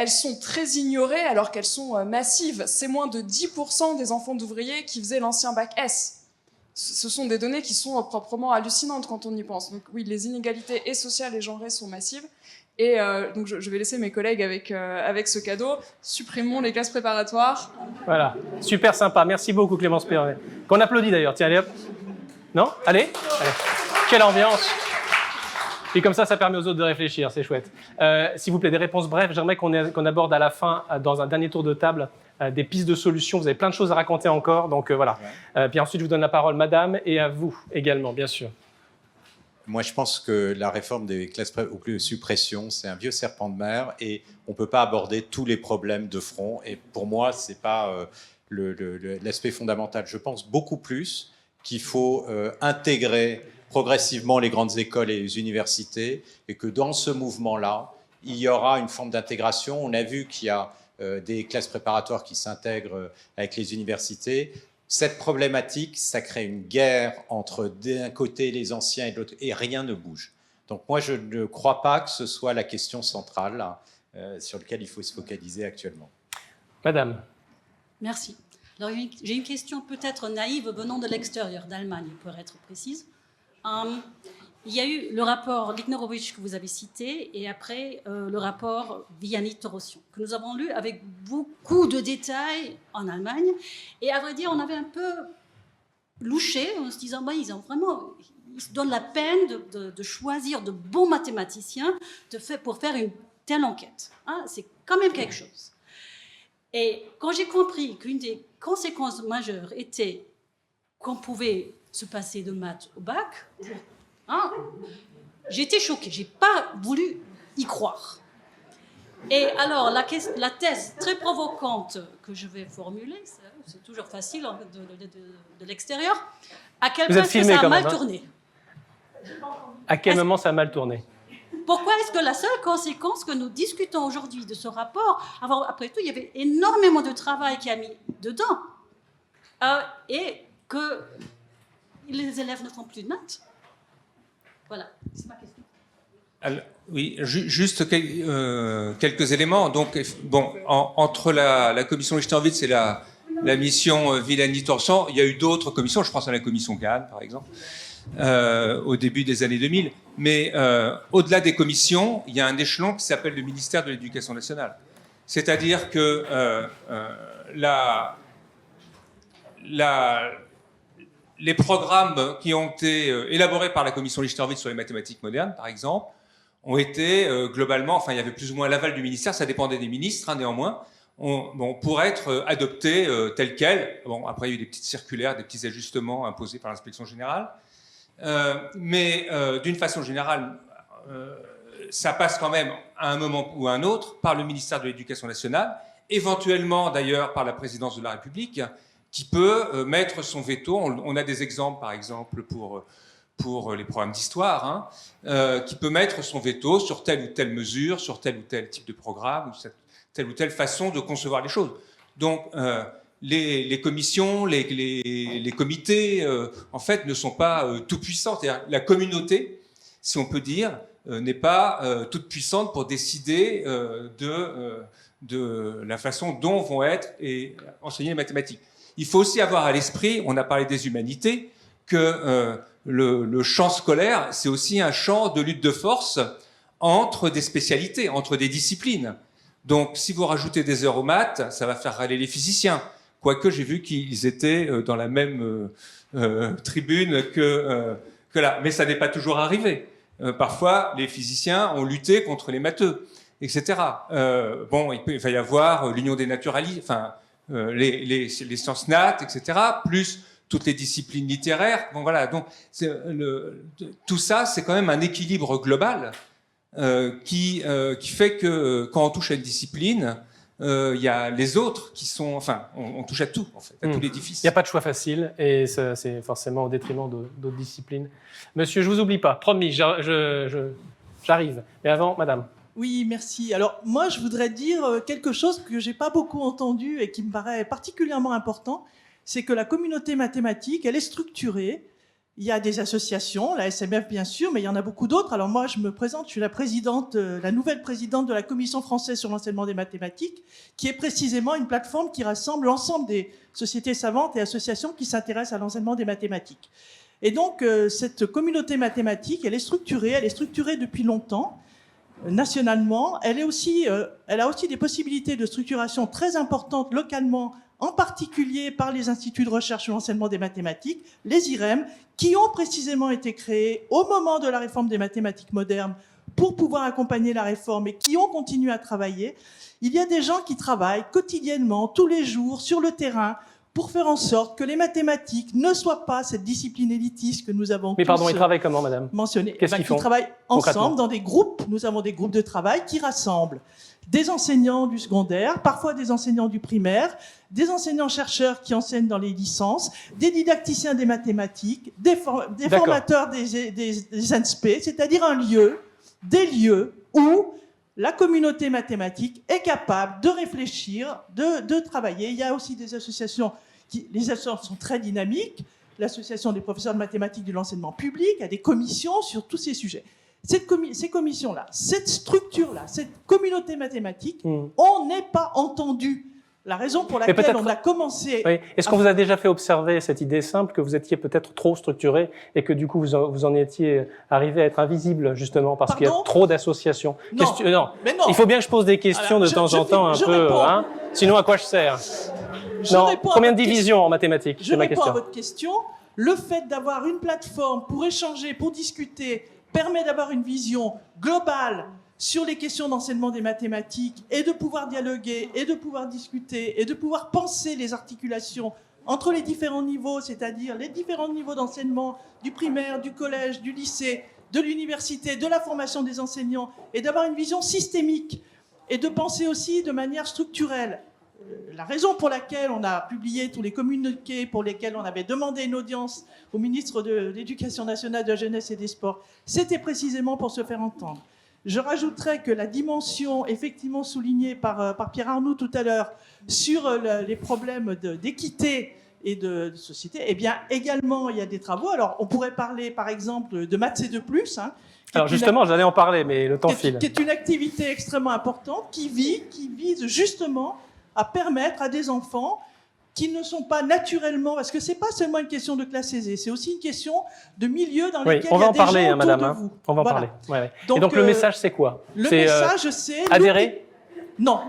sont très ignorées alors qu'elles sont massives. C'est moins de 10% des enfants d'ouvriers qui faisaient l'ancien bac S. Ce sont des données qui sont proprement hallucinantes quand on y pense. Donc oui, les inégalités et sociales et genrées sont massives. Et donc je vais laisser mes collègues avec ce cadeau. Supprimons les classes préparatoires. Voilà, super sympa. Merci beaucoup, Clémence Perronnet. Qu'on applaudit d'ailleurs. Tiens, allez hop. Non? Allez. Quelle ambiance. Et comme ça permet aux autres de réfléchir, c'est chouette. S'il vous plaît, des réponses brèves. J'aimerais qu'on aborde à la fin, dans un dernier tour de table, des pistes de solutions. Vous avez plein de choses à raconter encore, donc voilà. Puis ensuite, je vous donne la parole, madame, et à vous également, bien sûr. Moi, je pense que la réforme des classes ou plus suppression, c'est un vieux serpent de mer et on ne peut pas aborder tous les problèmes de front. Et pour moi, ce n'est pas l'aspect fondamental. Je pense beaucoup plus qu'il faut intégrer progressivement les grandes écoles et les universités et que dans ce mouvement-là, il y aura une forme d'intégration. On a vu qu'il y a des classes préparatoires qui s'intègrent avec les universités. Cette problématique, ça crée une guerre entre d'un côté les anciens et de l'autre, et rien ne bouge. Donc moi, je ne crois pas que ce soit la question centrale sur laquelle il faut se focaliser actuellement. Madame. Merci. Alors, j'ai une question peut-être naïve venant de l'extérieur, d'Allemagne, pour être précise. Il y a eu le rapport Lickner-Horowitz que vous avez cité, et après le rapport Vianney-Torossian, que nous avons lu avec beaucoup de détails en Allemagne. Et à vrai dire, on avait un peu louché en se disant, ils se donnent la peine de choisir de bons mathématiciens pour faire une telle enquête. C'est quand même quelque chose. Et quand j'ai compris qu'une des conséquences majeures était qu'on pouvait se passer de maths au bac, j'ai été choquée, je n'ai pas voulu y croire. Et alors, la thèse très provocante que je vais formuler, c'est toujours facile de l'extérieur, à quel point ça a mal tourné. À quel moment ça a mal tourné? Pourquoi est-ce que la seule conséquence que nous discutons aujourd'hui de ce rapport, après tout, il y avait énormément de travail qui a mis dedans, et que les élèves ne font plus de maths? Voilà, c'est ma question. Alors, oui, juste quelques éléments. Donc, bon, entre la commission Lichterwitz et la mission Villani-Torossian, il y a eu d'autres commissions. Je pense à la commission Kahn, par exemple, au début des années 2000. Mais au-delà des commissions, il y a un échelon qui s'appelle le ministère de l'Éducation nationale. C'est-à-dire que les programmes qui ont été élaborés par la commission Lichterwitz sur les mathématiques modernes, par exemple, ont été globalement, il y avait plus ou moins l'aval du ministère, ça dépendait des ministres, néanmoins, pour être adoptés tels quels. Bon, après, il y a eu des petites circulaires, des petits ajustements imposés par l'inspection générale. Mais d'une façon générale, ça passe quand même à un moment ou à un autre par le ministère de l'Éducation nationale éventuellement d'ailleurs par la présidence de la République, qui peut mettre son veto. On a des exemples, par exemple, pour les programmes d'histoire, qui peut mettre son veto sur telle ou telle mesure, sur tel ou tel type de programme, ou telle ou telle façon de concevoir les choses. Donc, les commissions, les comités, en fait, ne sont pas tout puissants. C'est-à-dire, la communauté, si on peut dire, n'est pas toute puissante pour décider de la façon dont vont être enseignées les mathématiques. Il faut aussi avoir à l'esprit, on a parlé des humanités, que le champ scolaire, c'est aussi un champ de lutte de force entre des spécialités, entre des disciplines. Donc, si vous rajoutez des heures aux maths, ça va faire râler les physiciens. Quoique j'ai vu qu'ils étaient dans la même tribune que là. Mais ça n'est pas toujours arrivé. Parfois, les physiciens ont lutté contre les matheux, etc. Il va y avoir l'union des naturalistes, enfin, les sciences nat, etc., plus toutes les disciplines littéraires. Bon, voilà. Donc, tout ça, c'est quand même un équilibre global qui fait que quand on touche à une discipline, il y a les autres qui sont... Enfin, on touche à tout, en fait, à tout l'édifice. Il n'y a pas de choix facile, et ça, c'est forcément au détriment d'autres disciplines. Monsieur, je ne vous oublie pas, promis, j'arrive. Mais avant, madame. Oui, merci. Alors, moi, je voudrais dire quelque chose que je n'ai pas beaucoup entendu et qui me paraît particulièrement important, c'est que la communauté mathématique, elle est structurée. Il y a des associations, la SMF bien sûr, mais il y en a beaucoup d'autres. Alors moi, je me présente, je suis la nouvelle présidente de la Commission française sur l'enseignement des mathématiques, qui est précisément une plateforme qui rassemble l'ensemble des sociétés savantes et associations qui s'intéressent à l'enseignement des mathématiques. Et donc, cette communauté mathématique, elle est structurée depuis longtemps, nationalement. Elle a aussi des possibilités de structuration très importantes localement, en particulier par les instituts de recherche sur l'enseignement des mathématiques, les IREM, qui ont précisément été créés au moment de la réforme des mathématiques modernes pour pouvoir accompagner la réforme et qui ont continué à travailler. Il y a des gens qui travaillent quotidiennement, tous les jours, sur le terrain, pour faire en sorte que les mathématiques ne soient pas cette discipline élitiste que nous avons Mais pardon, ils travaillent comment, madame? Mentionné. Qu'est-ce qu'ils font? Ils travaillent ensemble dans des groupes. Nous avons des groupes de travail qui rassemblent des enseignants du secondaire, parfois des enseignants du primaire, des enseignants-chercheurs qui enseignent dans les licences, des didacticiens des mathématiques, des formateurs des ENSP, c'est-à-dire des lieux où la communauté mathématique est capable de réfléchir, de travailler. Il y a aussi des associations, les associations sont très dynamiques, l'association des professeurs de mathématiques de l'enseignement public, il y a des commissions sur tous ces sujets. Ces commissions-là, cette structure-là, cette communauté mathématique, on n'est pas entendu. La raison pour laquelle on a commencé... Oui. Est-ce qu'on vous a déjà fait observer cette idée simple que vous étiez peut-être trop structuré et que du coup vous en étiez arrivé à être invisible justement parce qu'il y a trop d'associations? Non. Mais non. Il faut bien que je pose des questions de temps en temps un peu. Sinon, à quoi je sers? Combien de divisions en mathématiques? Je réponds à votre question. Le fait d'avoir une plateforme pour échanger, pour discuter, permet d'avoir une vision globale sur les questions d'enseignement des mathématiques et de pouvoir dialoguer et de pouvoir discuter et de pouvoir penser les articulations entre les différents niveaux, c'est-à-dire les différents niveaux d'enseignement du primaire, du collège, du lycée, de l'université, de la formation des enseignants, et d'avoir une vision systémique et de penser aussi de manière structurelle. La raison pour laquelle on a publié tous les communiqués pour lesquels on avait demandé une audience au ministre de l'Éducation nationale, de la jeunesse et des sports, c'était précisément pour se faire entendre. Je rajouterais que la dimension effectivement soulignée par Pierre Arnoux tout à l'heure sur les problèmes d'équité et de société, eh bien également il y a des travaux. Alors on pourrait parler par exemple de Maths C2+. Alors justement, j'allais en parler, mais le temps file. Qui est une activité extrêmement importante qui vise justement à permettre à des enfants qui ne sont pas naturellement, parce que c'est pas seulement une question de classe aisée, c'est aussi une question de milieu dans lequel il y a des gens autour de vous. On va en parler. Ouais. Et donc le message, c'est quoi? Le message, c'est adhérer? Non,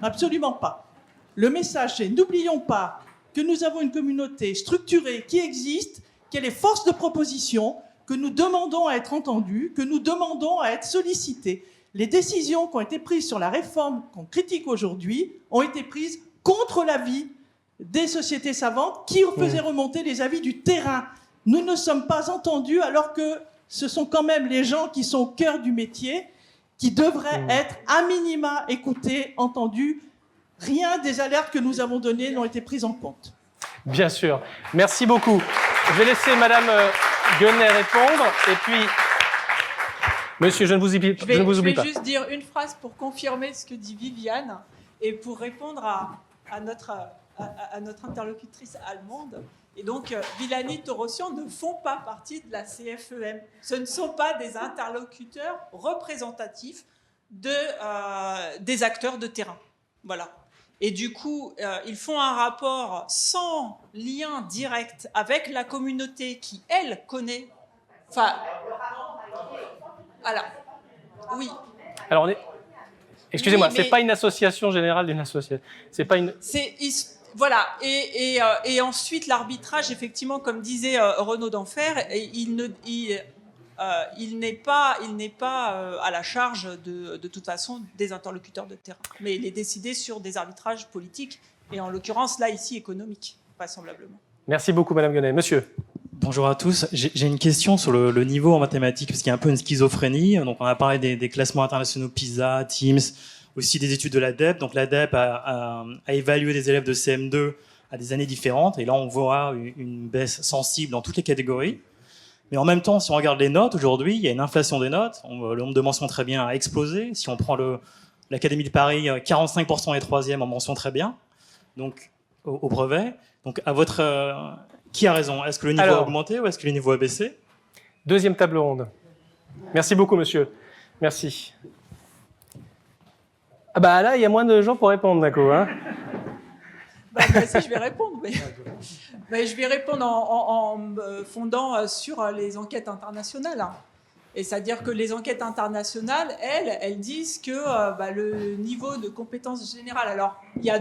absolument pas. Le message, c'est n'oublions pas que nous avons une communauté structurée qui existe, qu'elle est force de proposition, que nous demandons à être entendus, que nous demandons à être sollicités. Les décisions qui ont été prises sur la réforme qu'on critique aujourd'hui ont été prises contre l'avis des sociétés savantes qui faisaient remonter les avis du terrain. Nous ne sommes pas entendus alors que ce sont quand même les gens qui sont au cœur du métier qui devraient être à minima écoutés, entendus. rien des alertes que nous avons données n'ont été prises en compte. Bien sûr. Merci beaucoup. Je vais laisser Madame Guenet répondre. Et puis, Monsieur, je ne vous oublie pas. Je vais juste dire une phrase pour confirmer ce que dit Viviane et pour répondre à notre interlocutrice allemande. Et donc, Villani, Torossian ne font pas partie de la CFEM. Ce ne sont pas des interlocuteurs représentatifs des acteurs de terrain. Voilà. Et du coup, ils font un rapport sans lien direct avec la communauté qui, elle, connaît. Enfin, voilà. Oui. Alors, excusez-moi, Oui, c'est mais- pas une association générale d'une association. C'est pas une. Voilà, et ensuite l'arbitrage, effectivement, comme disait Renaud d'Enfer, il n'est pas à la charge de toute façon des interlocuteurs de terrain, mais il est décidé sur des arbitrages politiques, et en l'occurrence là ici économiques, vraisemblablement. Merci beaucoup, Madame Guenet. Monsieur. Bonjour à tous. J'ai une question sur le niveau en mathématiques, parce qu'il y a un peu une schizophrénie. Donc, on a parlé des classements internationaux PISA, TIMSS, aussi des études de l'ADEP. Donc, l'ADEP a évalué des élèves de CM2 à des années différentes. Et là, on voit une baisse sensible dans toutes les catégories. Mais en même temps, si on regarde les notes, aujourd'hui, il y a une inflation des notes. Le nombre de mentions très bien a explosé. Si on prend l'Académie de Paris, 45% est troisième en mention très bien, donc au brevet. Donc, à votre... qui a raison? Est-ce que le niveau a augmenté ou est-ce que le niveau a baissé? Deuxième table ronde. Merci beaucoup, monsieur. Merci. Ah bah là, il y a moins de gens pour répondre, d'un coup. Hein. Si, je vais répondre. Mais je vais répondre en me fondant sur les enquêtes internationales. Et c'est-à-dire que les enquêtes internationales, elles disent que le niveau de compétence générale... Alors, il y a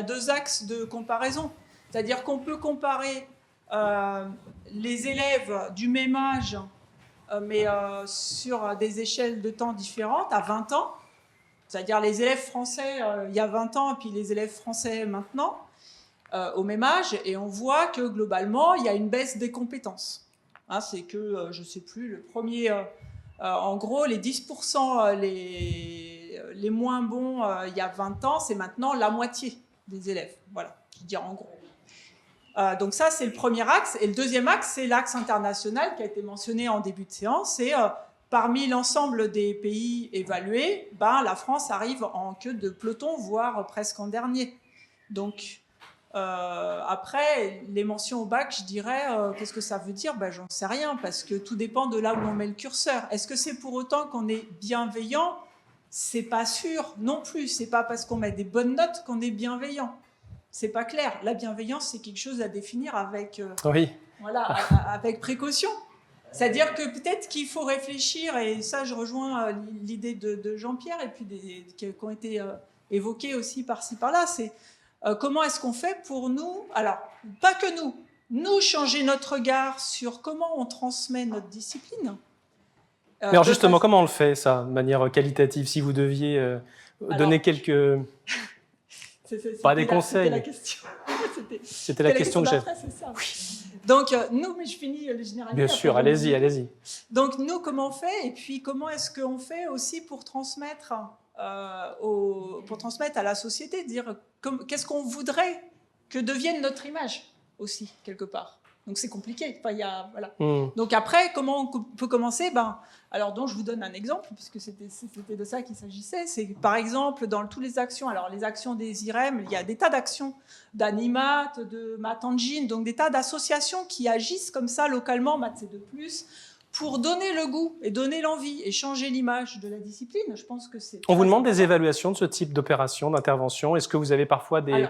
deux axes de comparaison. C'est-à-dire qu'on peut comparer les élèves du même âge, mais sur des échelles de temps différentes, à 20 ans. C'est-à-dire les élèves français il y a 20 ans et puis les élèves français maintenant, au même âge. Et on voit que globalement, il y a une baisse des compétences. Hein, c'est que, je ne sais plus, le premier... en gros, les 10% les moins bons il y a 20 ans, c'est maintenant la moitié des élèves. Voilà, je veux dire en gros. Donc ça, c'est le premier axe. Et le deuxième axe, c'est l'axe international qui a été mentionné en début de séance. Et parmi l'ensemble des pays évalués, la France arrive en queue de peloton, voire presque en dernier. Donc après, les mentions au bac, je dirais, qu'est-ce que ça veut dire? J'en sais rien, parce que tout dépend de là où on met le curseur. Est-ce que c'est pour autant qu'on est bienveillant? C'est pas sûr non plus. C'est pas parce qu'on met des bonnes notes qu'on est bienveillant. C'est pas clair. La bienveillance, c'est quelque chose à définir avec, avec précaution. C'est-à-dire que peut-être qu'il faut réfléchir, et ça, je rejoins l'idée de Jean-Pierre, et puis qui ont été évoquées aussi par-ci, par-là, c'est comment est-ce qu'on fait pour nous, alors, pas que nous changer notre regard sur comment on transmet notre discipline. Mais alors justement, comment on le fait, ça, de manière qualitative, si vous deviez donner quelques... Pas des conseils. C'était la question. C'était la question que j'ai. Oui. Donc, nous, mais je finis le général. Bien sûr, allez-y. Donc, nous, comment on fait? Et puis, comment est-ce qu'on fait aussi pour transmettre, à la société, dire qu'est-ce qu'on voudrait que devienne notre image aussi, quelque part. Donc, c'est compliqué. Enfin, voilà. Donc, après, comment on peut commencer? Alors, donc, je vous donne un exemple, puisque c'était de ça qu'il s'agissait. C'est par exemple, dans toutes les actions, alors les actions des IREM, il y a des tas d'actions d'Animat, de Matangine, donc des tas d'associations qui agissent comme ça localement, MathC2+, pour donner le goût et donner l'envie et changer l'image de la discipline. Je pense que c'est... On vous demande des évaluations de ce type d'opération, d'intervention. Est-ce que vous avez parfois des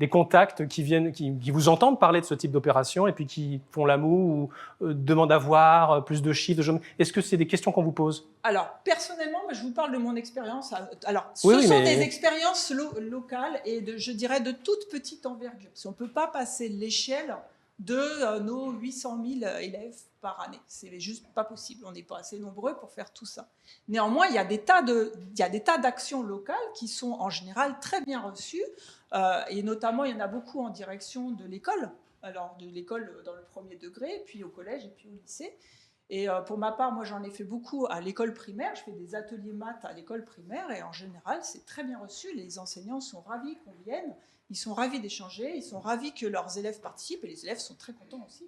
contacts qui vous entendent parler de ce type d'opération et puis qui font la moue ou demandent à voir plus de chiffres? Est-ce que c'est des questions qu'on vous pose? Alors, personnellement, je vous parle de mon expérience. Alors, ce sont des expériences locales et je dirais de toute petite envergure. Parce qu'on ne peut pas passer l'échelle de nos 800 000 élèves par année. C'est juste pas possible. On n'est pas assez nombreux pour faire tout ça. Néanmoins, il y a des tas d'actions locales qui sont en général très bien reçues. Et notamment, il y en a beaucoup en direction de l'école. Alors, de l'école dans le premier degré, puis au collège et puis au lycée. Et pour ma part, moi j'en ai fait beaucoup à l'école primaire, je fais des ateliers maths à l'école primaire et en général c'est très bien reçu, les enseignants sont ravis qu'on vienne, ils sont ravis d'échanger, ils sont ravis que leurs élèves participent et les élèves sont très contents aussi.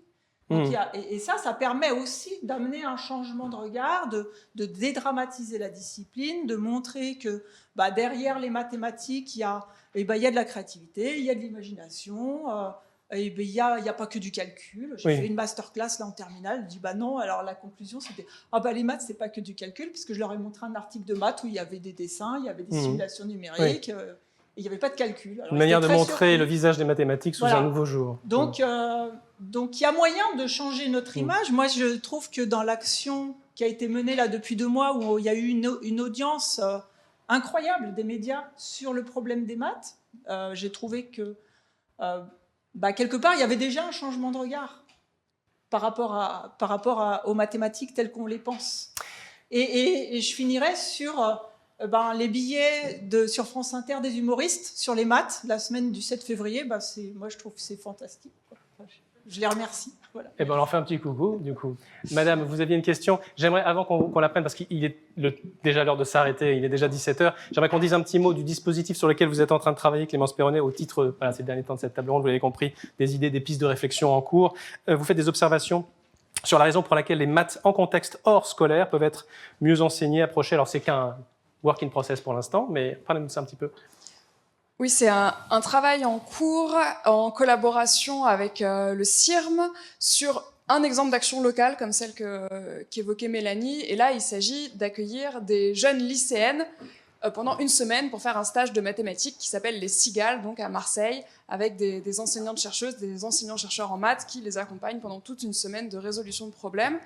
Donc, et ça permet aussi d'amener un changement de regard, de dédramatiser la discipline, de montrer que derrière les mathématiques, il y a de la créativité, il y a de l'imagination, il n'y a pas que du calcul. J'ai fait une masterclass là en terminale, je dis non, alors la conclusion c'était les maths c'est pas que du calcul, puisque je leur ai montré un article de maths où il y avait des dessins, il y avait des simulations numériques. Et il n'y avait pas de calcul. Alors, une manière de montrer le visage des mathématiques sous un nouveau jour. Donc, il y a moyen de changer notre image. Moi, je trouve que dans l'action qui a été menée là depuis 2 mois, où il y a eu une audience incroyable des médias sur le problème des maths, j'ai trouvé que, quelque part, il y avait déjà un changement de regard par rapport aux mathématiques telles qu'on les pense. Et je finirai sur... les billets sur France Inter des humoristes sur les maths, la semaine du 7 février, moi je trouve que c'est fantastique. Je les remercie. Voilà. On leur fait un petit coucou, du coup. Madame, vous aviez une question. J'aimerais, avant qu'on la prenne, parce qu'il est déjà l'heure de s'arrêter, il est déjà 17h, j'aimerais qu'on dise un petit mot du dispositif sur lequel vous êtes en train de travailler, Clémence Perronnet, au titre, ces derniers temps de cette table ronde, vous l'avez compris, des idées, des pistes de réflexion en cours. Vous faites des observations sur la raison pour laquelle les maths en contexte hors scolaire peuvent être mieux enseignées, approchées. Alors, c'est qu'un work in process pour l'instant, mais parlez-nous de ça un petit peu. Oui, c'est un travail en cours, en collaboration avec le CIRM, sur un exemple d'action locale, comme celle qu'évoquait Mélanie. Et là, il s'agit d'accueillir des jeunes lycéennes pendant 1 semaine pour faire un stage de mathématiques qui s'appelle les Cigales, donc à Marseille, avec des enseignantes-chercheuses, des enseignants-chercheurs en maths qui les accompagnent pendant toute 1 semaine de résolution de problèmes.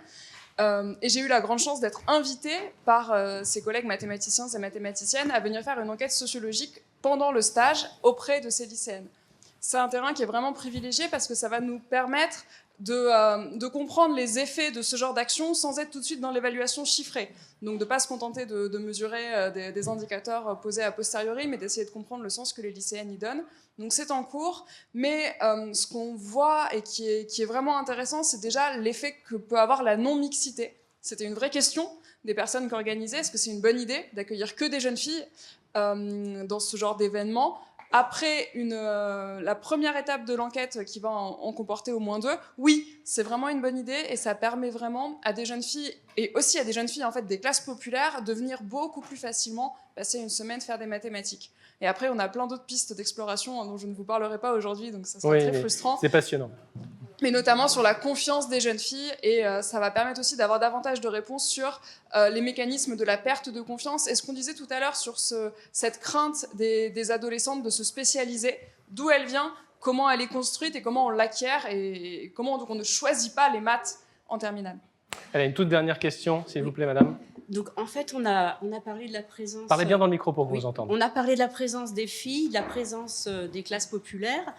Et j'ai eu la grande chance d'être invitée par ses collègues mathématiciens et mathématiciennes à venir faire une enquête sociologique pendant le stage auprès de ces lycéennes. C'est un terrain qui est vraiment privilégié parce que ça va nous permettre de comprendre les effets de ce genre d'action sans être tout de suite dans l'évaluation chiffrée. Donc de ne pas se contenter de mesurer des indicateurs posés a posteriori, mais d'essayer de comprendre le sens que les lycéennes y donnent. Donc c'est en cours, mais ce qu'on voit et qui est vraiment intéressant, c'est déjà l'effet que peut avoir la non-mixité. C'était une vraie question des personnes qui organisaient. Est-ce que c'est une bonne idée d'accueillir que des jeunes filles dans ce genre d'événement ? Après la première étape de l'enquête qui va en comporter au moins 2, oui, c'est vraiment une bonne idée et ça permet vraiment à des jeunes filles et aussi à des jeunes filles en fait des classes populaires de venir beaucoup plus facilement passer 1 semaine faire des mathématiques. Et après, on a plein d'autres pistes d'exploration dont je ne vous parlerai pas aujourd'hui, donc ça sera très frustrant. C'est passionnant. Mais notamment sur la confiance des jeunes filles, et ça va permettre aussi d'avoir davantage de réponses sur les mécanismes de la perte de confiance. Et ce qu'on disait tout à l'heure sur cette crainte des adolescentes de se spécialiser, d'où elle vient, comment elle est construite et comment on l'acquiert, et comment donc on ne choisit pas les maths en terminale. Elle a une toute dernière question, s'il vous plaît, madame. Donc, en fait, on a parlé de la présence... Parlez bien dans le micro pour vous entendre. On a parlé de la présence des filles, de la présence des classes populaires,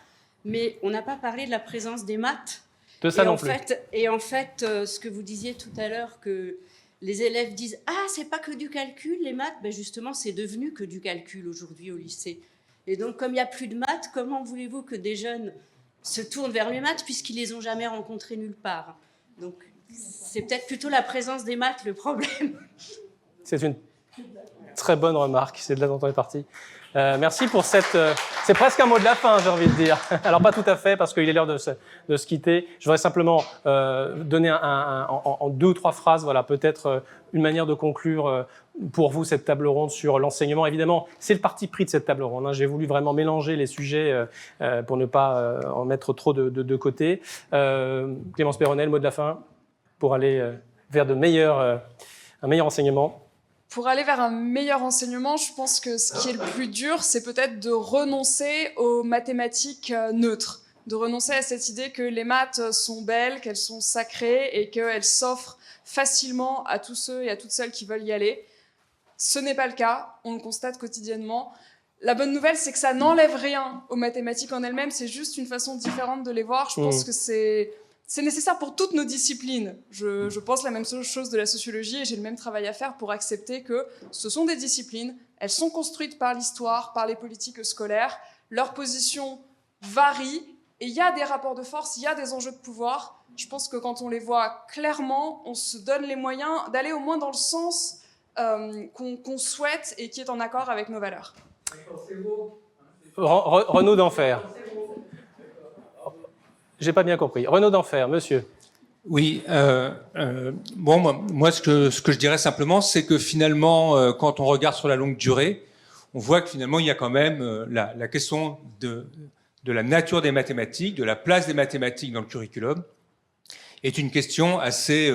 mais on n'a pas parlé de la présence des maths. De ça non plus. Et en fait, ce que vous disiez tout à l'heure, que les élèves disent « Ah, c'est pas que du calcul, les maths », justement, c'est devenu que du calcul aujourd'hui au lycée. Et donc, comme il n'y a plus de maths, comment voulez-vous que des jeunes se tournent vers les maths puisqu'ils les ont jamais rencontrées nulle part ? Donc, c'est peut-être plutôt la présence des maths le problème. C'est une très bonne remarque, c'est de là dont on est parti. Merci pour cette... c'est presque un mot de la fin, j'ai envie de dire. Alors pas tout à fait, parce qu'il est l'heure de se quitter. Je voudrais simplement donner en 2 ou 3 phrases, voilà, peut-être une manière de conclure pour vous cette table ronde sur l'enseignement. Évidemment, c'est le parti pris de cette table ronde. J'ai voulu vraiment mélanger les sujets pour ne pas en mettre trop de côté. Clémence Perronnet, le mot de la fin pour aller vers un meilleur enseignement. Pour aller vers un meilleur enseignement, je pense que ce qui est le plus dur, c'est peut-être de renoncer aux mathématiques neutres, de renoncer à cette idée que les maths sont belles, qu'elles sont sacrées et qu'elles s'offrent facilement à tous ceux et à toutes celles qui veulent y aller. Ce n'est pas le cas, on le constate quotidiennement. La bonne nouvelle, c'est que ça n'enlève rien aux mathématiques en elles-mêmes, c'est juste une façon différente de les voir. Je pense que c'est nécessaire pour toutes nos disciplines. Je pense la même chose de la sociologie et j'ai le même travail à faire pour accepter que ce sont des disciplines, elles sont construites par l'histoire, par les politiques scolaires, leurs positions varient et il y a des rapports de force, il y a des enjeux de pouvoir, je pense que quand on les voit clairement, on se donne les moyens d'aller au moins dans le sens qu'on souhaite et qui est en accord avec nos valeurs. Renaud d'Enfer. J'ai pas bien compris. Renaud d'Enfer, monsieur. Oui, moi ce que je dirais simplement, c'est que finalement, quand on regarde sur la longue durée, on voit que finalement, il y a quand même la question de la nature des mathématiques, de la place des mathématiques dans le curriculum, est une question assez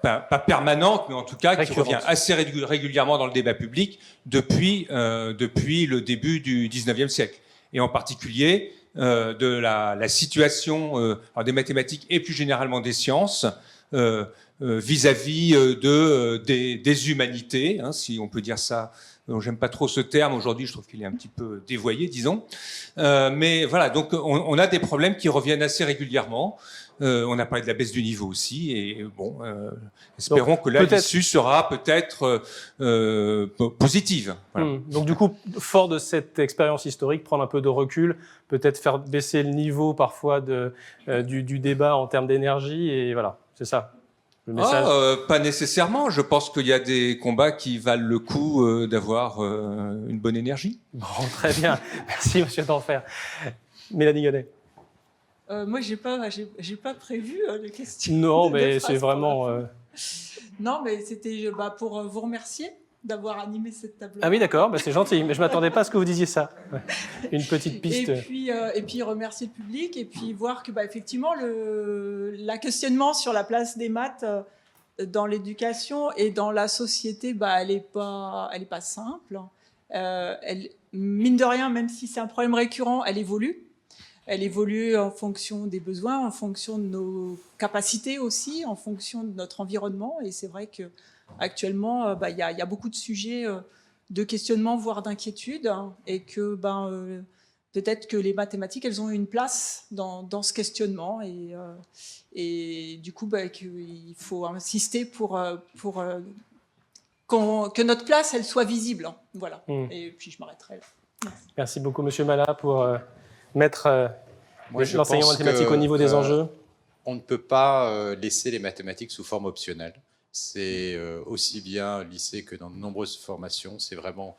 pas permanente, mais en tout cas qui revient assez régulièrement dans le débat public depuis le début du 19e siècle. Et en particulier de la situation des mathématiques et plus généralement des sciences vis-à-vis des humanités, hein, si on peut dire ça. J'aime pas trop ce terme aujourd'hui, je trouve qu'il est un petit peu dévoyé, disons. Mais voilà, donc on a des problèmes qui reviennent assez régulièrement. On a parlé de la baisse du niveau aussi, et bon, espérons que là, l'issue sera peut-être positive. Voilà. Donc du coup, fort de cette expérience historique, prendre un peu de recul, peut-être faire baisser le niveau parfois du débat en termes d'énergie, et voilà, c'est ça. Le message. Pas nécessairement. Je pense qu'il y a des combats qui valent le coup d'avoir une bonne énergie. Bon, très bien. Merci, monsieur d'Enfer. Mélanie Godet. Moi, j'ai pas prévu les questions. Non, mais c'est vraiment. Non, mais c'était pour vous remercier d'avoir animé cette table. Ah oui, d'accord, c'est gentil, mais je m'attendais pas à ce que vous disiez ça. Ouais. Une petite piste. Et puis remercier le public, et puis voir que effectivement la questionnement sur la place des maths dans l'éducation et dans la société, elle est pas simple. Mine de rien, même si c'est un problème récurrent, elle évolue. Elle évolue en fonction des besoins, en fonction de nos capacités aussi, en fonction de notre environnement. Et c'est vrai qu'actuellement, il y a beaucoup de sujets de questionnement, voire d'inquiétude, hein, et que peut-être que les mathématiques, elles ont une place dans ce questionnement. Et du coup, il faut insister pour que notre place, elle soit visible. Hein, voilà. Et puis, je m'arrêterai là. Merci beaucoup, monsieur Malat, pour... mettre l'enseignement mathématique au niveau des enjeux. On ne peut pas laisser les mathématiques sous forme optionnelle. C'est aussi bien lycée que dans de nombreuses formations. C'est vraiment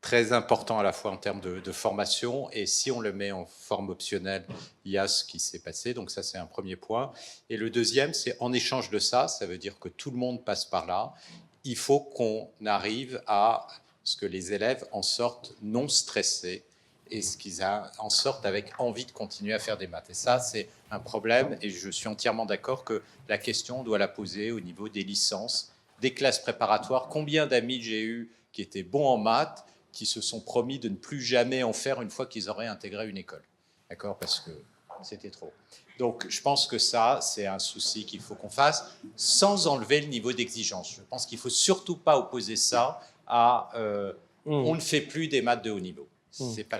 très important à la fois en termes de formation. Et si on le met en forme optionnelle, il y a ce qui s'est passé. Donc ça, c'est un premier point. Et le deuxième, c'est en échange de ça, ça veut dire que tout le monde passe par là. Il faut qu'on arrive à ce que les élèves en sortent non stressés, et ce qu'ils en sortent avec envie de continuer à faire des maths. Et ça, c'est un problème, et je suis entièrement d'accord que la question, on doit la poser au niveau des licences, des classes préparatoires. Combien d'amis j'ai eu qui étaient bons en maths, qui se sont promis de ne plus jamais en faire une fois qu'ils auraient intégré une école, d'accord, parce que c'était trop. Donc, je pense que ça, c'est un souci qu'il faut qu'on fasse, sans enlever le niveau d'exigence. Je pense qu'il ne faut surtout pas opposer ça à on ne fait plus des maths de haut niveau.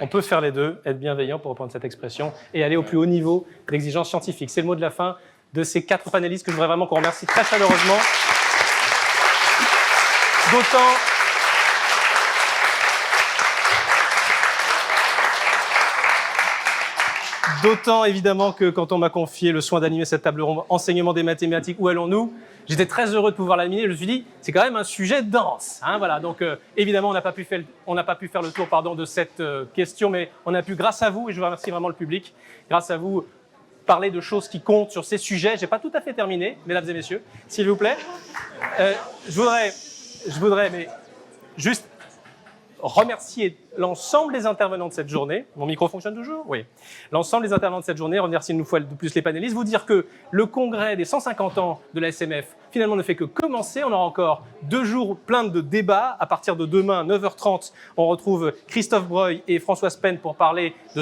On peut faire les deux, être bienveillant pour reprendre cette expression, et aller au plus haut niveau d'exigence scientifique. C'est le mot de la fin de ces 4 panélistes que je voudrais vraiment qu'on remercie très chaleureusement. D'autant évidemment que quand on m'a confié le soin d'animer cette table ronde enseignement des mathématiques, où allons-nous ? J'étais très heureux de pouvoir l'animer. Je me suis dit, c'est quand même un sujet dense. Hein, voilà. Donc évidemment, on n'a pas pu faire le tour de cette question, mais on a pu, grâce à vous, et je remercie vraiment le public, grâce à vous, parler de choses qui comptent sur ces sujets. Je n'ai pas tout à fait terminé, mesdames et messieurs, s'il vous plaît. Je voudrais mais juste remercier l'ensemble des intervenants de cette journée. Mon micro fonctionne toujours ? Oui. L'ensemble des intervenants de cette journée, remercier une fois de plus les panélistes, vous dire que le congrès des 150 ans de la SMF, finalement, ne fait que commencer. On aura encore 2 jours pleins de débats. À partir de demain, 9h30, on retrouve Christophe Breuil et Françoise Penn pour parler de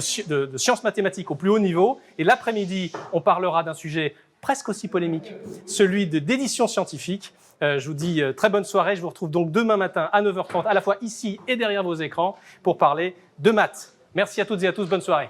sciences mathématiques au plus haut niveau. Et l'après-midi, on parlera d'un sujet presque aussi polémique, celui d'édition scientifique. Je vous dis très bonne soirée. Je vous retrouve donc demain matin à 9h30, à la fois ici et derrière vos écrans, pour parler de maths. Merci à toutes et à tous. Bonne soirée.